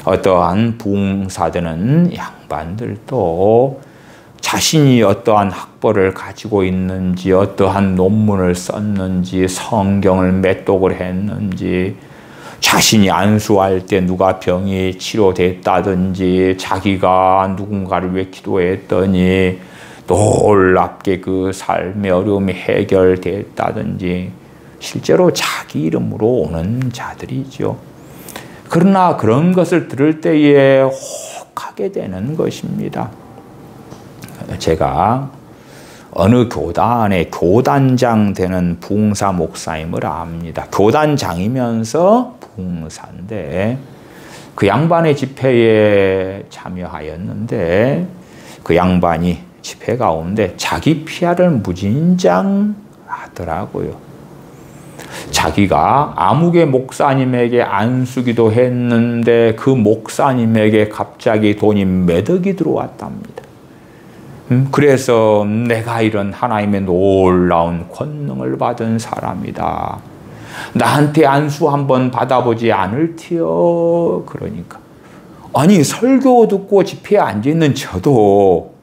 어떠한 부흥사되는 양반들도 자신이 어떠한 학벌을 가지고 있는지 어떠한 논문을 썼는지 성경을 몇 독을 했는지 자신이 안수할 때 누가 병이 치료됐다든지 자기가 누군가를 위해 기도했더니 놀랍게 그 삶의 어려움이 해결됐다든지 실제로 자기 이름으로 오는 자들이죠. 그러나 그런 것을 들을 때에 혹하게 되는 것입니다. 제가 어느 교단의 교단장 되는 부흥사 목사님을 압니다. 교단장이면서 부흥사인데 그 양반의 집회에 참여하였는데 그 양반이 집회 가운데 자기 피아를 무진장 하더라고요. 자기가 아무개 목사님에게 안수기도 했는데 그 목사님에게 갑자기 돈이 몇 억이 들어왔답니다. 그래서 내가 이런 하나님의 놀라운 권능을 받은 사람이다. 나한테 안수 한번 받아보지 않을티요. 그러니까 아니 설교 듣고 집회에 앉아있는 저도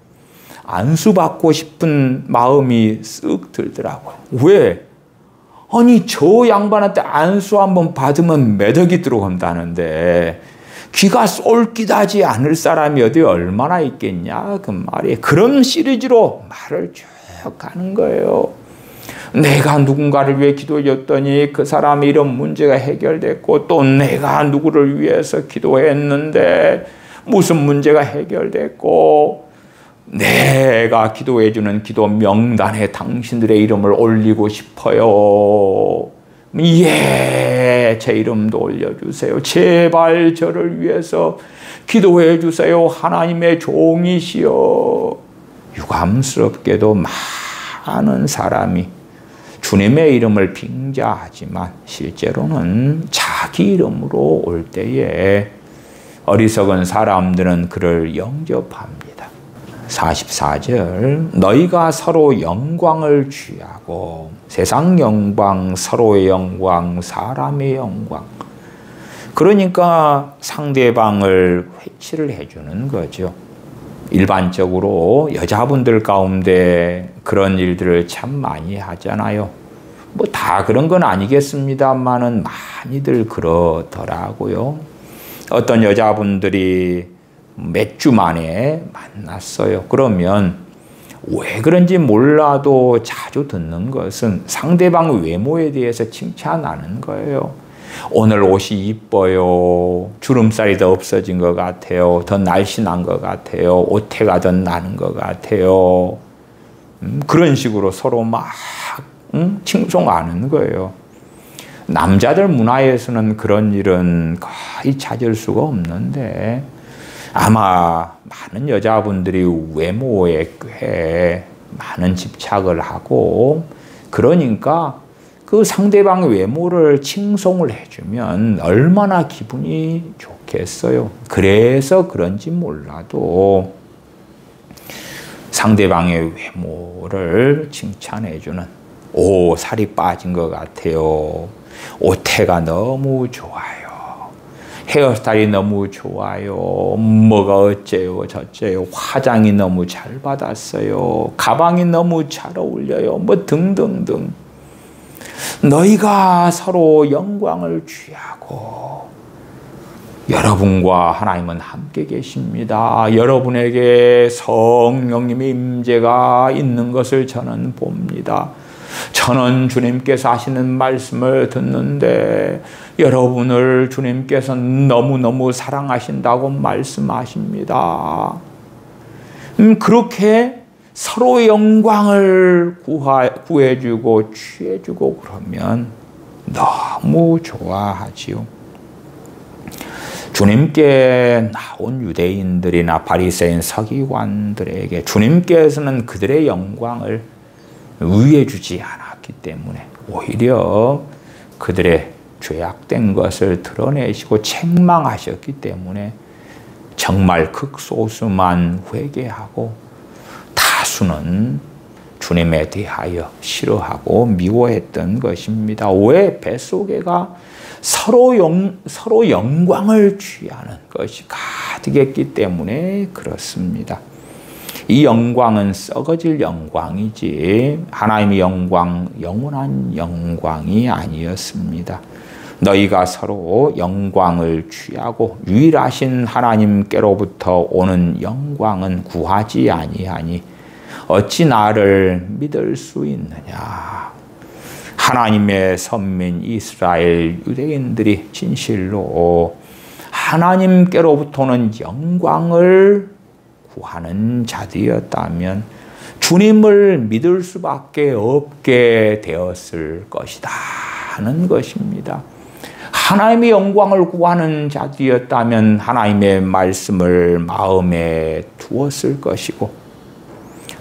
안수 받고 싶은 마음이 쓱 들더라고요. 왜? 아니 저 양반한테 안수 한번 받으면 몇 억이 들어온다는데 귀가 쏠깃하지 않을 사람이 어디 얼마나 있겠냐 그 말이. 그런 시리즈로 말을 쭉 하는 거예요. 내가 누군가를 위해 기도했더니 그 사람이 이런 문제가 해결됐고 또 내가 누구를 위해서 기도했는데 무슨 문제가 해결됐고 내가 기도해주는 기도 명단에 당신들의 이름을 올리고 싶어요. 예, 제 이름도 올려주세요. 제발 저를 위해서 기도해 주세요. 하나님의 종이시여. 유감스럽게도 많은 사람이 주님의 이름을 빙자하지만 실제로는 자기 이름으로 올 때에 어리석은 사람들은 그를 영접합니다. 44절 너희가 서로 영광을 취하고 세상 영광, 서로의 영광, 사람의 영광. 그러니까 상대방을 회치를 해주는 거죠. 일반적으로 여자분들 가운데 그런 일들을 참 많이 하잖아요. 뭐 다 그런 건 아니겠습니다만은 많이들 그러더라고요. 어떤 여자분들이 몇 주 만에 만났어요. 그러면 왜 그런지 몰라도 자주 듣는 것은 상대방 외모에 대해서 칭찬하는 거예요. 오늘 옷이 이뻐요. 주름살이 더 없어진 것 같아요. 더 날씬한 것 같아요. 옷태가 더 나는 것 같아요. 그런 식으로 서로 막 칭송하는 거예요. 남자들 문화에서는 그런 일은 거의 찾을 수가 없는데 아마 많은 여자분들이 외모에 꽤 많은 집착을 하고 그러니까 그 상대방의 외모를 칭송을 해주면 얼마나 기분이 좋겠어요. 그래서 그런지 몰라도 상대방의 외모를 칭찬해주는 오, 살이 빠진 것 같아요. 옷태가 너무 좋아요. 헤어스타일이 너무 좋아요. 뭐가 어째요 저째요. 화장이 너무 잘 받았어요. 가방이 너무 잘 어울려요. 뭐 등등등. 너희가 서로 영광을 취하고 여러분과 하나님은 함께 계십니다. 여러분에게 성령님의 임재가 있는 것을 저는 봅니다. 저는 주님께서 하시는 말씀을 듣는데 여러분을 주님께서 너무너무 사랑하신다고 말씀하십니다. 그렇게 서로의 영광을 구해주고 취해주고 그러면 너무 좋아하지요. 주님께 나온 유대인들이나 바리새인 서기관들에게 주님께서는 그들의 영광을 위해 주지 않았기 때문에 오히려 그들의 죄악된 것을 드러내시고 책망하셨기 때문에 정말 극소수만 회개하고 다수는 주님에 대하여 싫어하고 미워했던 것입니다. 왜? 뱃속에가 서로 영광을 취하는 것이 가득했기 때문에 그렇습니다. 이 영광은 썩어질 영광이지 하나님의 영광, 영원한 영광이 아니었습니다. 너희가 서로 영광을 취하고 유일하신 하나님께로부터 오는 영광은 구하지 아니하니 어찌 나를 믿을 수 있느냐. 하나님의 선민 이스라엘 유대인들이 진실로 하나님께로부터는 영광을 구하는 자들이었다면 주님을 믿을 수밖에 없게 되었을 것이다 하는 것입니다. 하나님의 영광을 구하는 자들이었다면 하나님의 말씀을 마음에 두었을 것이고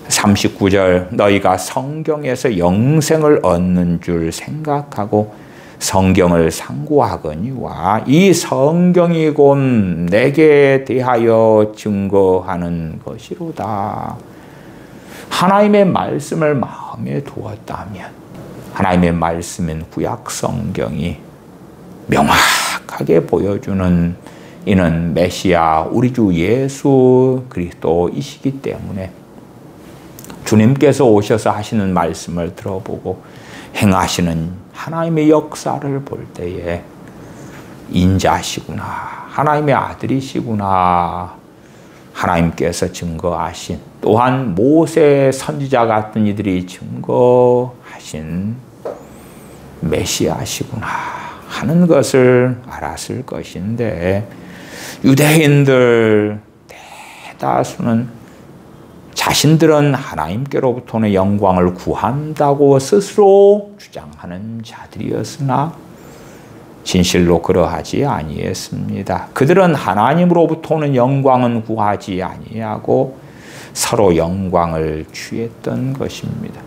39절 너희가 성경에서 영생을 얻는 줄 생각하고 성경을 상고하거니와 이 성경이 곧 내게 대하여 증거하는 것이로다. 하나님의 말씀을 마음에 두었다면 하나님의 말씀인 구약 성경이 명확하게 보여주는 이는 메시아 우리 주 예수 그리스도이시기 때문에 주님께서 오셔서 하시는 말씀을 들어보고 행하시는 하나님의 역사를 볼 때에 인자시구나, 하나님의 아들이시구나, 하나님께서 증거하신 또한 모세 선지자 같은 이들이 증거하신 메시아시구나 하는 것을 알았을 것인데 유대인들 대다수는 자신들은 하나님께로부터는 영광을 구한다고 스스로 주장하는 자들이었으나 진실로 그러하지 아니했습니다. 그들은 하나님으로부터는 영광은 구하지 아니하고 서로 영광을 취했던 것입니다.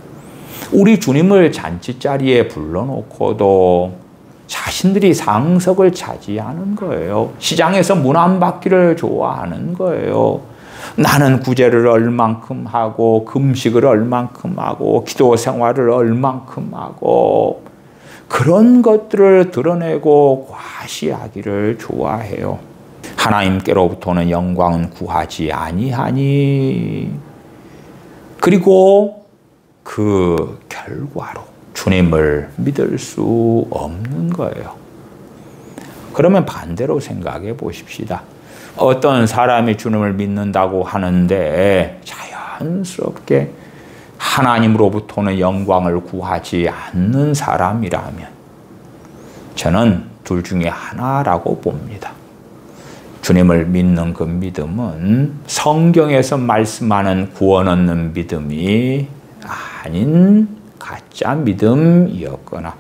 우리 주님을 잔치자리에 불러놓고도 자신들이 상석을 차지하는 거예요. 시장에서 문 안 받기를 좋아하는 거예요. 나는 구제를 얼만큼 하고 금식을 얼만큼 하고 기도 생활을 얼만큼 하고 그런 것들을 드러내고 과시하기를 좋아해요. 하나님께로부터는 영광은 구하지 아니하니 그리고 그 결과로 주님을 믿을 수 없는 거예요. 그러면 반대로 생각해 보십시다. 어떤 사람이 주님을 믿는다고 하는데 자연스럽게 하나님으로부터는 영광을 구하지 않는 사람이라면 저는 둘 중에 하나라고 봅니다. 주님을 믿는 그 믿음은 성경에서 말씀하는 구원 얻는 믿음이 아닌 가짜 믿음이었거나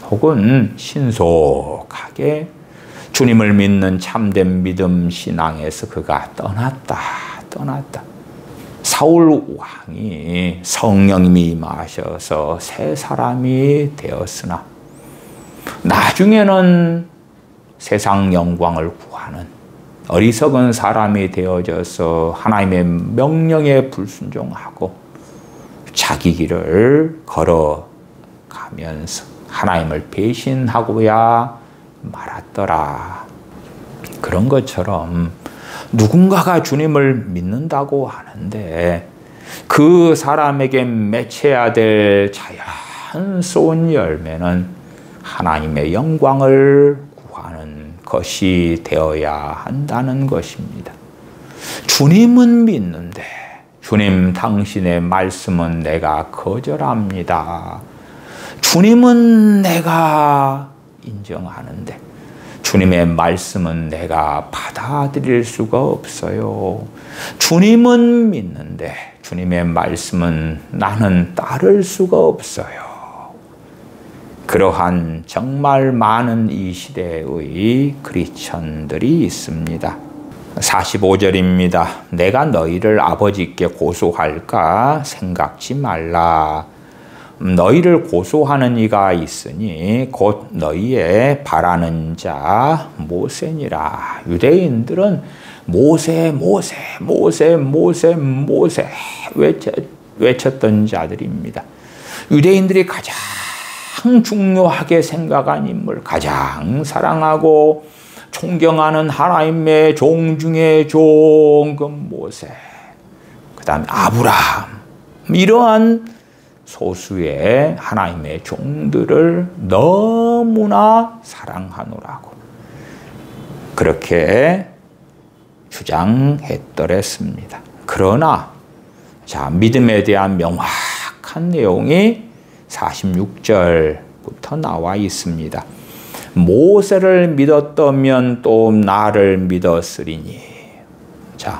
혹은 신속하게 주님을 믿는 참된 믿음 신앙에서 그가 떠났다. 사울 왕이 성령님이 임하셔서 새 사람이 되었으나 나중에는 세상 영광을 구하는 어리석은 사람이 되어져서 하나님의 명령에 불순종하고 자기 길을 걸어가면서 하나님을 배신하고야 말았더라. 그런 것처럼 누군가가 주님을 믿는다고 하는데 그 사람에게 맺혀야 될 자연스러운 열매는 하나님의 영광을 구하는 것이 되어야 한다는 것입니다. 주님은 믿는데 주님 당신의 말씀은 내가 거절합니다. 주님은 내가 인정하는데 주님의 말씀은 내가 받아들일 수가 없어요. 주님은 믿는데 주님의 말씀은 나는 따를 수가 없어요. 그러한 정말 많은 이 시대의 크리스천들이 있습니다. 45절입니다. 내가 너희를 아버지께 고소할까 생각지 말라. 너희를 고소하는 이가 있으니 곧 너희의 바라는 자 모세니라. 유대인들은 모세 외쳤던 자들입니다. 유대인들이 가장 중요하게 생각한 인물, 가장 사랑하고 존경하는 하나님의 종 중에 종 그 모세, 그 다음에 아브라함, 이러한 소수의 하나님의 종들을 너무나 사랑하노라고 그렇게 주장했더랬습니다. 그러나 자, 믿음에 대한 명확한 내용이 46절부터 나와 있습니다. 모세를 믿었다면 또 나를 믿었으리니. 자,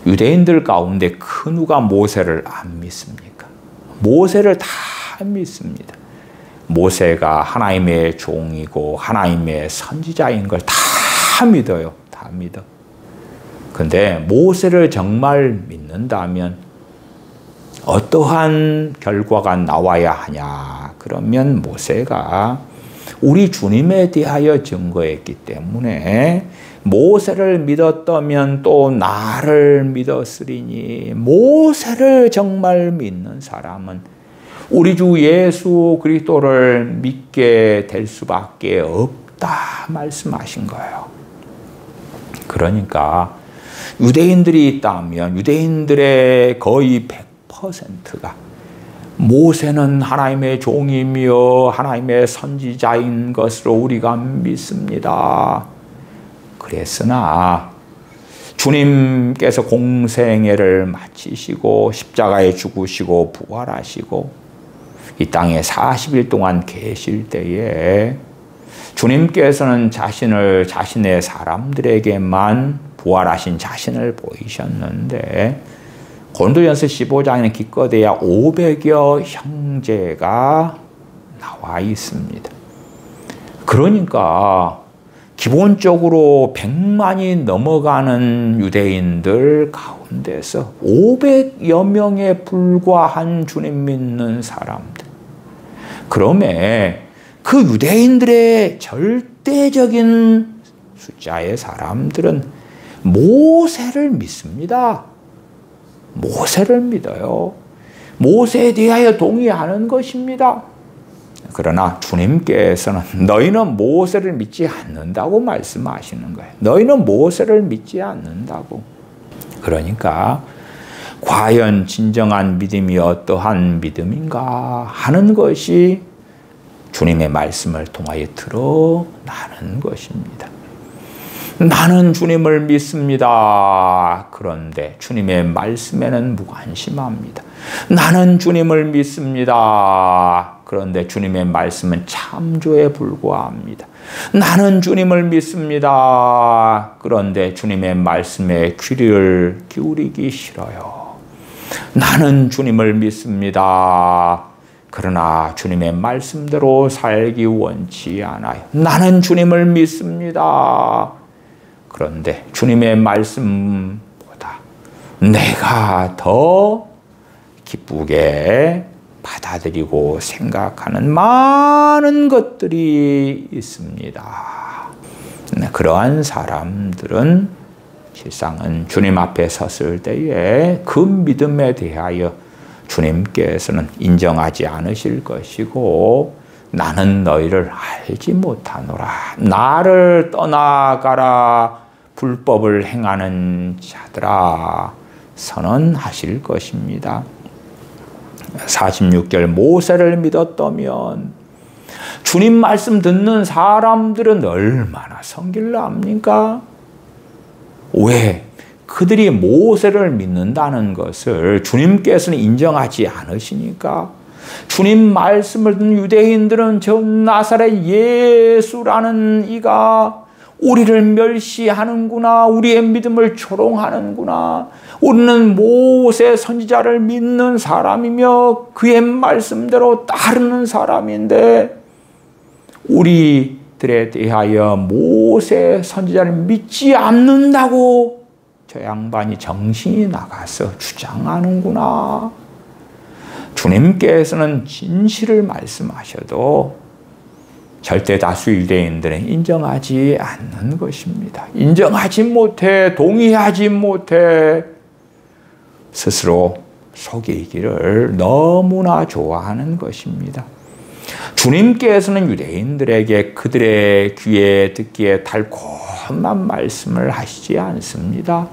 유대인들 가운데 그 누가 모세를 안 믿습니까? 모세를 다 믿습니다. 모세가 하나님의 종이고 하나님의 선지자인 걸 다 믿어요. 다 믿어. 근데 모세를 정말 믿는다면 어떠한 결과가 나와야 하냐? 그러면 모세가 우리 주님에 대하여 증거했기 때문에 모세를 믿었다면 또 나를 믿었으리니. 모세를 정말 믿는 사람은 우리 주 예수 그리스도를 믿게 될 수밖에 없다 말씀하신 거예요. 그러니까 유대인들이 있다면 유대인들의 거의 100%가 모세는 하나님의 종이며 하나님의 선지자인 것으로 우리가 믿습니다. 그랬으나 주님께서 공생애를 마치시고 십자가에 죽으시고 부활하시고 이 땅에 40일 동안 계실 때에 주님께서는 자신의 사람들에게만 부활하신 자신을 보이셨는데 고린도전서 15장에는 기껏해야 500여 형제가 나와 있습니다. 그러니까 기본적으로 100만이 넘어가는 유대인들 가운데서 500여 명에 불과한 주님 믿는 사람들. 그러면 그 유대인들의 절대적인 숫자의 사람들은 모세를 믿습니다. 모세를 믿어요. 모세에 대하여 동의하는 것입니다. 그러나 주님께서는 너희는 모세를 믿지 않는다고 말씀하시는 거예요. 너희는 모세를 믿지 않는다고. 그러니까 과연 진정한 믿음이 어떠한 믿음인가 하는 것이 주님의 말씀을 통하여 드러나는 것입니다. 나는 주님을 믿습니다. 그런데 주님의 말씀에는 무관심합니다. 나는 주님을 믿습니다. 그런데 주님의 말씀은 참조에 불과합니다. 나는 주님을 믿습니다. 그런데 주님의 말씀에 귀를 기울이기 싫어요. 나는 주님을 믿습니다. 그러나 주님의 말씀대로 살기 원치 않아요. 나는 주님을 믿습니다. 그런데 주님의 말씀보다 내가 더 기쁘게 받아들이고 생각하는 많은 것들이 있습니다. 그러한 사람들은 실상은 주님 앞에 섰을 때에 그 믿음에 대하여 주님께서는 인정하지 않으실 것이고, 나는 너희를 알지 못하노라, 나를 떠나가라 불법을 행하는 자들아 선언하실 것입니다. 46절 모세를 믿었다면 주님 말씀 듣는 사람들은 얼마나 성길랍니까? 왜? 그들이 모세를 믿는다는 것을 주님께서는 인정하지 않으시니까. 주님 말씀을 듣는 유대인들은 저 나사렛 예수라는 이가 우리를 멸시하는구나, 우리의 믿음을 조롱하는구나, 우리는 모세 선지자를 믿는 사람이며 그의 말씀대로 따르는 사람인데 우리들에 대하여 모세 선지자를 믿지 않는다고 저 양반이 정신이 나가서 주장하는구나. 주님께서는 진실을 말씀하셔도 절대 다수 유대인들은 인정하지 않는 것입니다. 인정하지 못해, 동의하지 못해 스스로 속이기를 너무나 좋아하는 것입니다. 주님께서는 유대인들에게 그들의 귀에 듣기에 달콤한 말씀을 하시지 않습니다.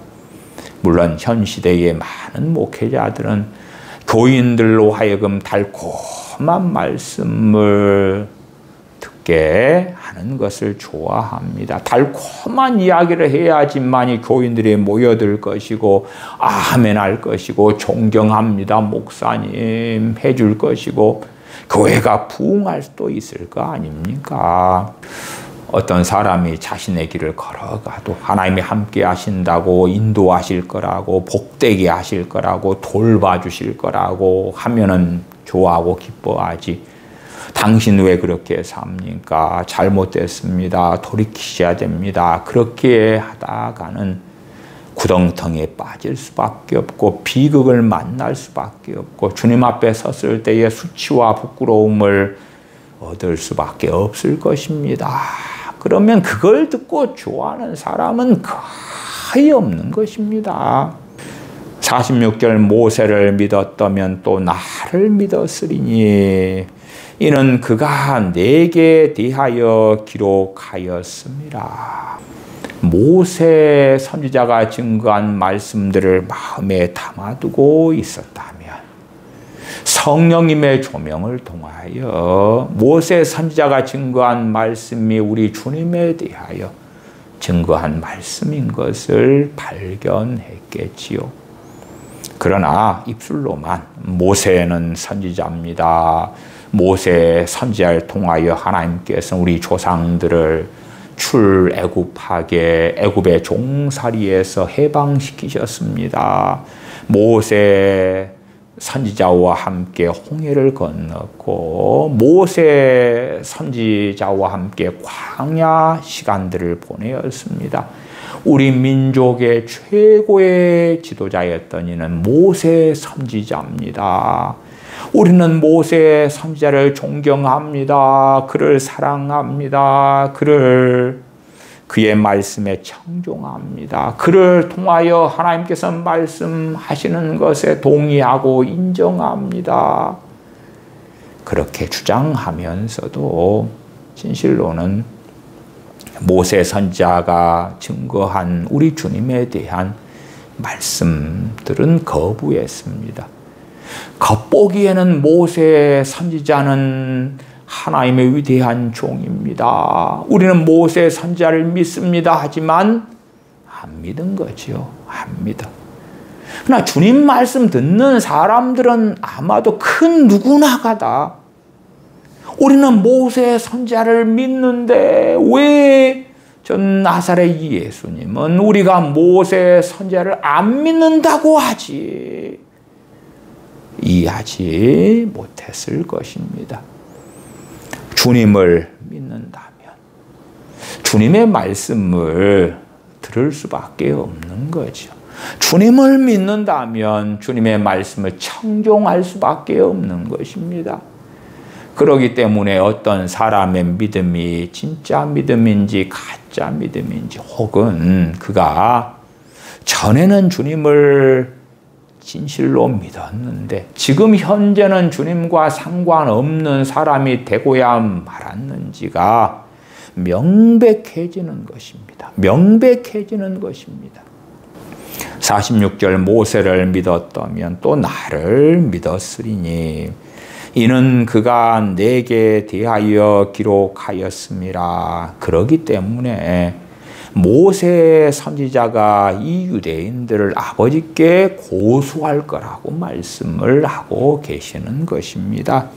물론 현 시대의 많은 목회자들은 교인들로 하여금 달콤한 말씀을 듣게 하는 것을 좋아합니다. 달콤한 이야기를 해야지만이 교인들이 모여들 것이고 아멘할 것이고 존경합니다 목사님 해줄 것이고 교회가 부흥할 수도 있을 거 아닙니까? 어떤 사람이 자신의 길을 걸어가도 하나님이 함께 하신다고 인도하실 거라고 복되게 하실 거라고 돌봐주실 거라고 하면은 좋아하고 기뻐하지. 당신 왜 그렇게 삽니까? 잘못됐습니다. 돌이키셔야 됩니다. 그렇게 하다가는 구덩텅이에 빠질 수밖에 없고 비극을 만날 수밖에 없고 주님 앞에 섰을 때의 수치와 부끄러움을 얻을 수밖에 없을 것입니다. 그러면 그걸 듣고 좋아하는 사람은 거의 없는 것입니다. 46절 모세를 믿었다면 또 나를 믿었으리니 이는 그가 내게 대하여 기록하였습니다. 모세 선지자가 증거한 말씀들을 마음에 담아두고 있었다면 성령님의 조명을 통하여 모세 선지자가 증거한 말씀이 우리 주님에 대하여 증거한 말씀인 것을 발견했겠지요. 그러나 입술로만 모세는 선지자입니다. 모세 선지자를 통하여 하나님께서 우리 조상들을 출애굽하게 애굽의 종살이에서 해방시키셨습니다. 모세 선지자와 함께 홍해를 건넜고 모세 선지자와 함께 광야 시간들을 보내었습니다. 우리 민족의 최고의 지도자였던 이는 모세 선지자입니다. 우리는 모세 선지자를 존경합니다. 그를 사랑합니다. 그의 말씀에 청종합니다. 그를 통하여 하나님께서 말씀하시는 것에 동의하고 인정합니다. 그렇게 주장하면서도 진실로는 모세 선지자가 증거한 우리 주님에 대한 말씀들은 거부했습니다. 겉보기에는 모세 선지자는 하나님의 위대한 종입니다. 우리는 모세 선지자를 믿습니다. 하지만 안 믿은 거죠. 안 믿어. 그러나 주님 말씀 듣는 사람들은 아마도 큰 누구나가 우리는 모세 선지자를 믿는데 왜 전 나사렛 예수님은 우리가 모세 선지자를 안 믿는다고 하지? 이해하지 못했을 것입니다. 주님을 믿는다면 주님의 말씀을 들을 수밖에 없는 거죠. 주님을 믿는다면 주님의 말씀을 청종할 수밖에 없는 것입니다. 그렇기 때문에 어떤 사람의 믿음이 진짜 믿음인지 가짜 믿음인지 혹은 그가 전에는 주님을 진실로 믿었는데 지금 현재는 주님과 상관없는 사람이 되고야 말았는지가 명백해지는 것입니다. 명백해지는 것입니다. 46절 모세를 믿었다면 또 나를 믿었으리니 이는 그가 내게 대하여 기록하였음이라. 그러기 때문에 모세 선지자가 이 유대인들을 아버지께 고소할 거라고 말씀을 하고 계시는 것입니다.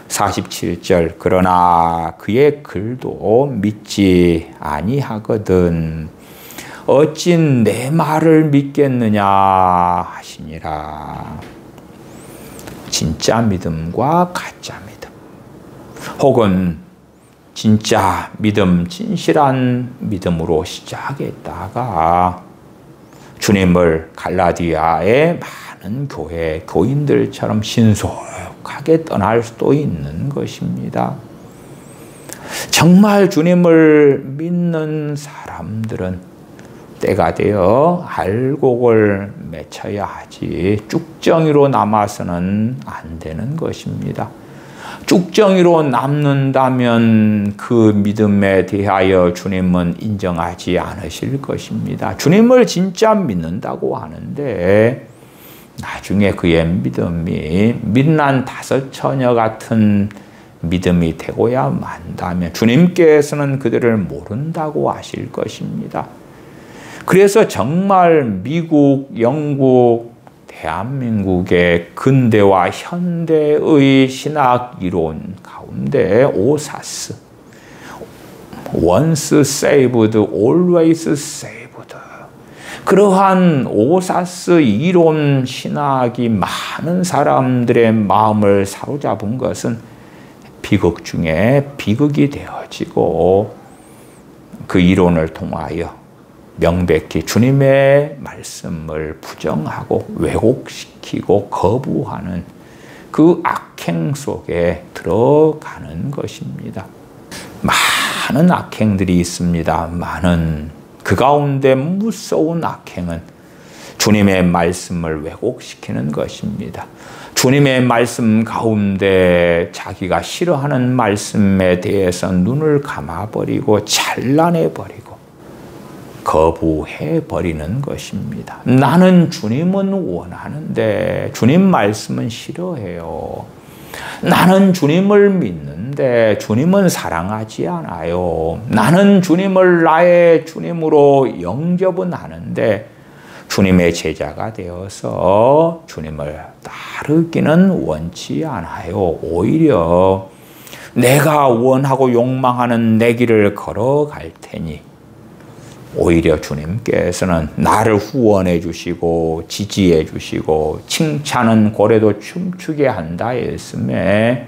47절 그러나 그의 글도 믿지 아니하거든 어찌 내 말을 믿겠느냐 하시니라. 진짜 믿음과 가짜 믿음 혹은 진짜 믿음, 진실한 믿음으로 시작했다가 주님을 갈라디아의 많은 교회, 교인들처럼 신속하게 떠날 수도 있는 것입니다. 정말 주님을 믿는 사람들은 때가 되어 알곡을 맺혀야 하지 쭉정이로 남아서는 안 되는 것입니다. 쭉정이로 남는다면 그 믿음에 대하여 주님은 인정하지 않으실 것입니다. 주님을 진짜 믿는다고 하는데 나중에 그의 믿음이 민난 다섯 처녀 같은 믿음이 되고야 만다면 주님께서는 그들을 모른다고 하실 것입니다. 그래서 정말 미국, 영국, 대한민국의 근대와 현대의 신학 이론 가운데 오사스, once saved, always saved, 그러한 오사스 이론 신학이 많은 사람들의 마음을 사로잡은 것은 비극 중에 비극이 되어지고 그 이론을 통하여 명백히 주님의 말씀을 부정하고 왜곡시키고 거부하는 그 악행 속에 들어가는 것입니다. 많은 악행들이 있습니다. 많은 그 가운데 무서운 악행은 주님의 말씀을 왜곡시키는 것입니다. 주님의 말씀 가운데 자기가 싫어하는 말씀에 대해서 눈을 감아버리고 잘라내버리고 거부해버리는 것입니다. 나는 주님은 원하는데 주님 말씀은 싫어해요. 나는 주님을 믿는데 주님은 사랑하지 않아요. 나는 주님을 나의 주님으로 영접은 하는데 주님의 제자가 되어서 주님을 따르기는 원치 않아요. 오히려 내가 원하고 욕망하는 내 길을 걸어갈 테니 오히려 주님께서는 나를 후원해 주시고 지지해 주시고 칭찬은 고래도 춤추게 한다 했음에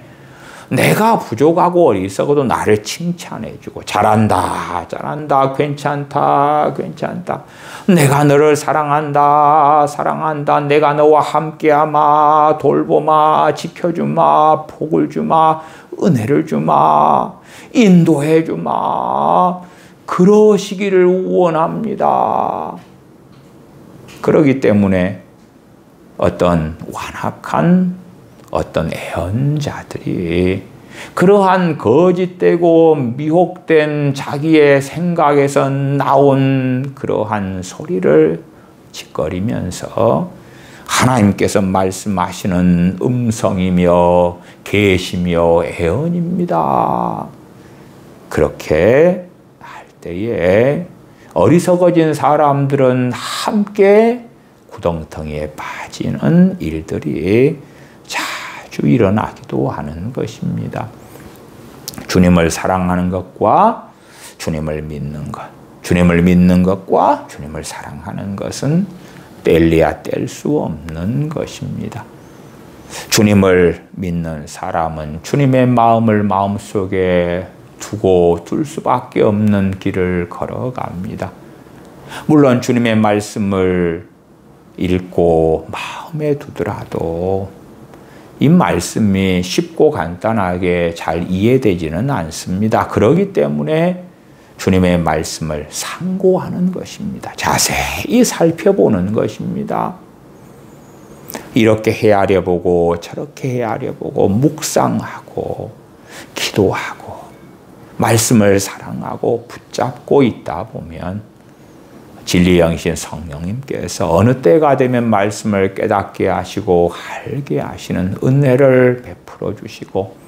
내가 부족하고 어리석어도 나를 칭찬해 주고 잘한다 잘한다 괜찮다 괜찮다 내가 너를 사랑한다 사랑한다 내가 너와 함께하마 돌보마 지켜주마 복을 주마 은혜를 주마 인도해 주마 그러시기를 원합니다. 그러기 때문에 어떤 완악한 어떤 애언자들이 그러한 거짓되고 미혹된 자기의 생각에서 나온 그러한 소리를 짓거리면서 하나님께서 말씀하시는 음성이며 계시며 애언입니다. 그렇게 할 때에 어리석어진 사람들은 함께 구덩텅이에 빠지는 일들이 자주 일어나기도 하는 것입니다. 주님을 사랑하는 것과 주님을 믿는 것, 주님을 믿는 것과 주님을 사랑하는 것은 뗄래야 뗄 수 없는 것입니다. 주님을 믿는 사람은 주님의 마음을 마음속에 두고 둘 수밖에 없는 길을 걸어갑니다. 물론 주님의 말씀을 읽고 마음에 두더라도 이 말씀이 쉽고 간단하게 잘 이해되지는 않습니다. 그렇기 때문에 주님의 말씀을 상고하는 것입니다. 자세히 살펴보는 것입니다. 이렇게 헤아려 보고 저렇게 헤아려 보고 묵상하고 기도하고 말씀을 사랑하고 붙잡고 있다 보면 진리 영이신 성령님께서 어느 때가 되면 말씀을 깨닫게 하시고 알게 하시는 은혜를 베풀어 주시고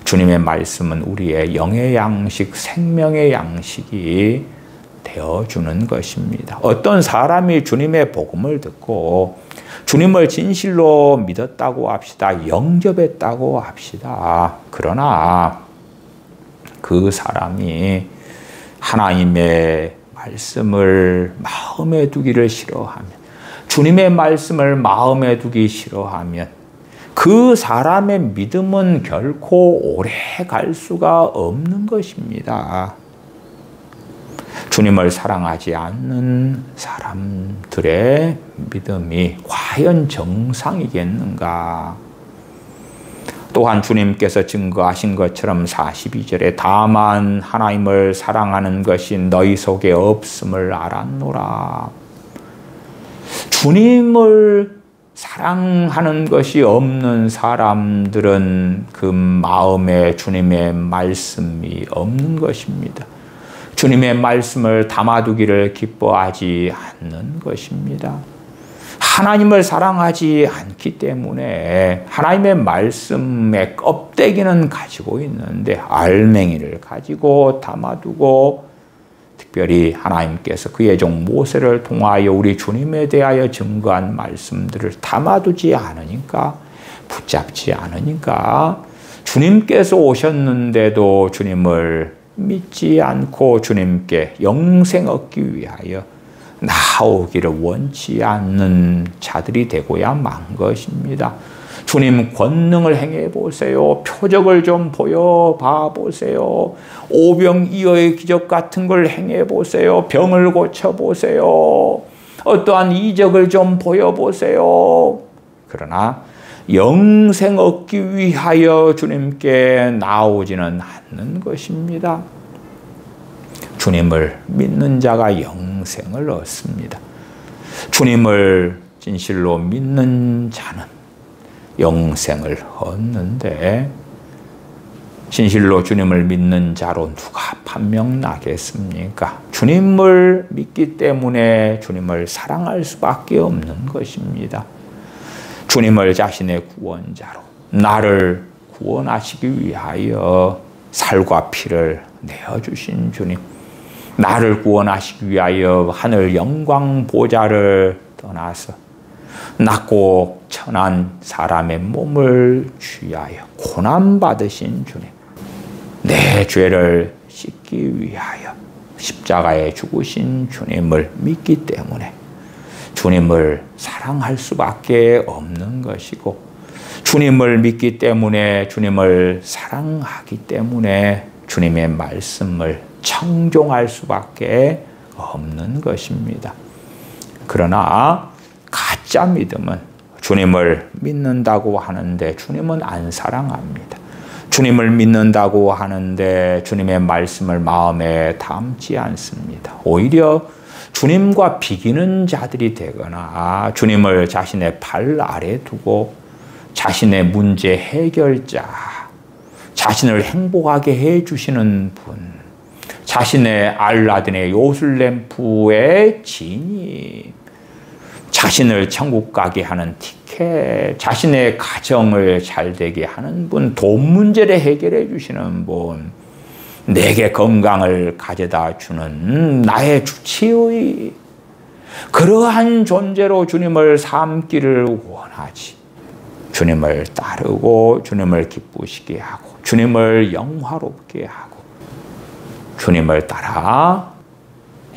주님의 말씀은 우리의 영의 양식, 생명의 양식이 되어주는 것입니다. 어떤 사람이 주님의 복음을 듣고 주님을 진실로 믿었다고 합시다. 영접했다고 합시다. 그러나 그 사람이 하나님의 말씀을 마음에 두기를 싫어하면, 주님의 말씀을 마음에 두기 싫어하면 그 사람의 믿음은 결코 오래 갈 수가 없는 것입니다. 주님을 사랑하지 않는 사람들의 믿음이 과연 정상이겠는가? 또한 주님께서 증거하신 것처럼 42절에 다만 하나님을 사랑하는 것이 너희 속에 없음을 알았노라. 주님을 사랑하는 것이 없는 사람들은 그 마음에 주님의 말씀이 없는 것입니다. 주님의 말씀을 담아두기를 기뻐하지 않는 것입니다. 하나님을 사랑하지 않기 때문에 하나님의 말씀의 껍데기는 가지고 있는데 알맹이를 가지고 담아두고 특별히 하나님께서 그의 종 모세를 통하여 우리 주님에 대하여 증거한 말씀들을 담아두지 않으니까, 붙잡지 않으니까 주님께서 오셨는데도 주님을 믿지 않고 주님께 영생 얻기 위하여 나오기를 원치 않는 자들이 되고야 만 것입니다. 주님 권능을 행해 보세요. 표적을 좀 보여봐 보세요. 오병이어의 기적 같은 걸 행해 보세요. 병을 고쳐 보세요. 어떠한 이적을 좀 보여보세요. 그러나 영생 얻기 위하여 주님께 나오지는 않는 것입니다. 주님을 믿는 자가 영생을 얻습니다. 주님을 진실로 믿는 자는 영생을 얻는데 진실로 주님을 믿는 자로 누가 판명 나겠습니까? 주님을 믿기 때문에 주님을 사랑할 수밖에 없는 것입니다. 주님을 자신의 구원자로 나를 구원하시기 위하여 살과 피를 내어주신 주님, 나를 구원하시기 위하여 하늘 영광 보좌를 떠나서 낮고 천한 사람의 몸을 취하여 고난받으신 주님, 내 죄를 씻기 위하여 십자가에 죽으신 주님을 믿기 때문에 주님을 사랑할 수밖에 없는 것이고, 주님을 믿기 때문에 주님을 사랑하기 때문에 주님의 말씀을 청종할 수밖에 없는 것입니다. 그러나 가짜 믿음은 주님을 믿는다고 하는데 주님은 안 사랑합니다. 주님을 믿는다고 하는데 주님의 말씀을 마음에 담지 않습니다. 오히려 주님과 비기는 자들이 되거나 주님을 자신의 발 아래 두고 자신의 문제 해결자, 자신을 행복하게 해주시는 분, 자신의 알라딘의 요술램프의 진이, 자신을 천국 가게 하는 티켓, 자신의 가정을 잘 되게 하는 분, 돈 문제를 해결해 주시는 분, 내게 건강을 가져다 주는 나의 주치의, 그러한 존재로 주님을 삼기를 원하지. 주님을 따르고 주님을 기쁘시게 하고 주님을 영화롭게 하고 주님을 따라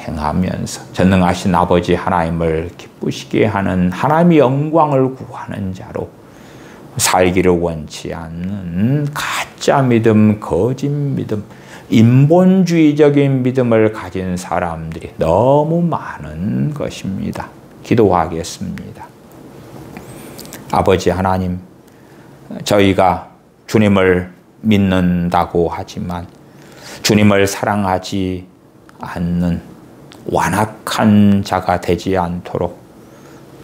행하면서 전능하신 아버지 하나님을 기쁘시게 하는 하나님의 영광을 구하는 자로 살기를 원치 않는 가짜 믿음, 거짓 믿음, 인본주의적인 믿음을 가진 사람들이 너무 많은 것입니다. 기도하겠습니다. 아버지 하나님, 저희가 주님을 믿는다고 하지만 주님을 사랑하지 않는 완악한 자가 되지 않도록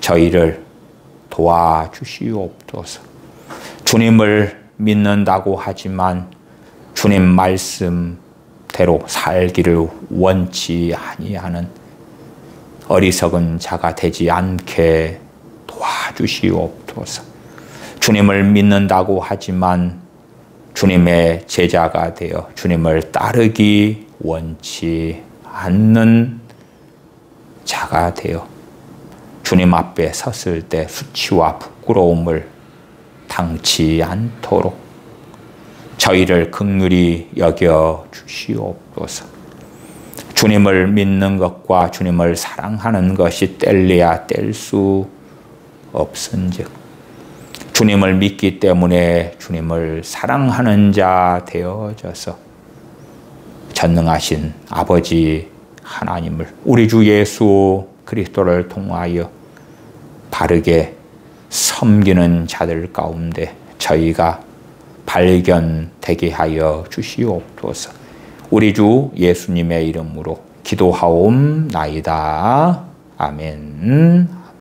저희를 도와주시옵소서. 주님을 믿는다고 하지만 주님 말씀대로 살기를 원치 아니하는 어리석은 자가 되지 않게 도와주시옵소서. 주님을 믿는다고 하지만 주님의 제자가 되어 주님을 따르기 원치 않는 자가 되어 주님 앞에 섰을 때 수치와 부끄러움을 당치 않도록 저희를 긍휼히 여겨 주시옵소서. 주님을 믿는 것과 주님을 사랑하는 것이 뗄래야 뗄 수 없은즉 주님을 믿기 때문에 주님을 사랑하는 자 되어져서 전능하신 아버지 하나님을 우리 주 예수 그리스도를 통하여 바르게 섬기는 자들 가운데 저희가 발견되게 하여 주시옵소서. 우리 주 예수님의 이름으로 기도하옵나이다. 아멘.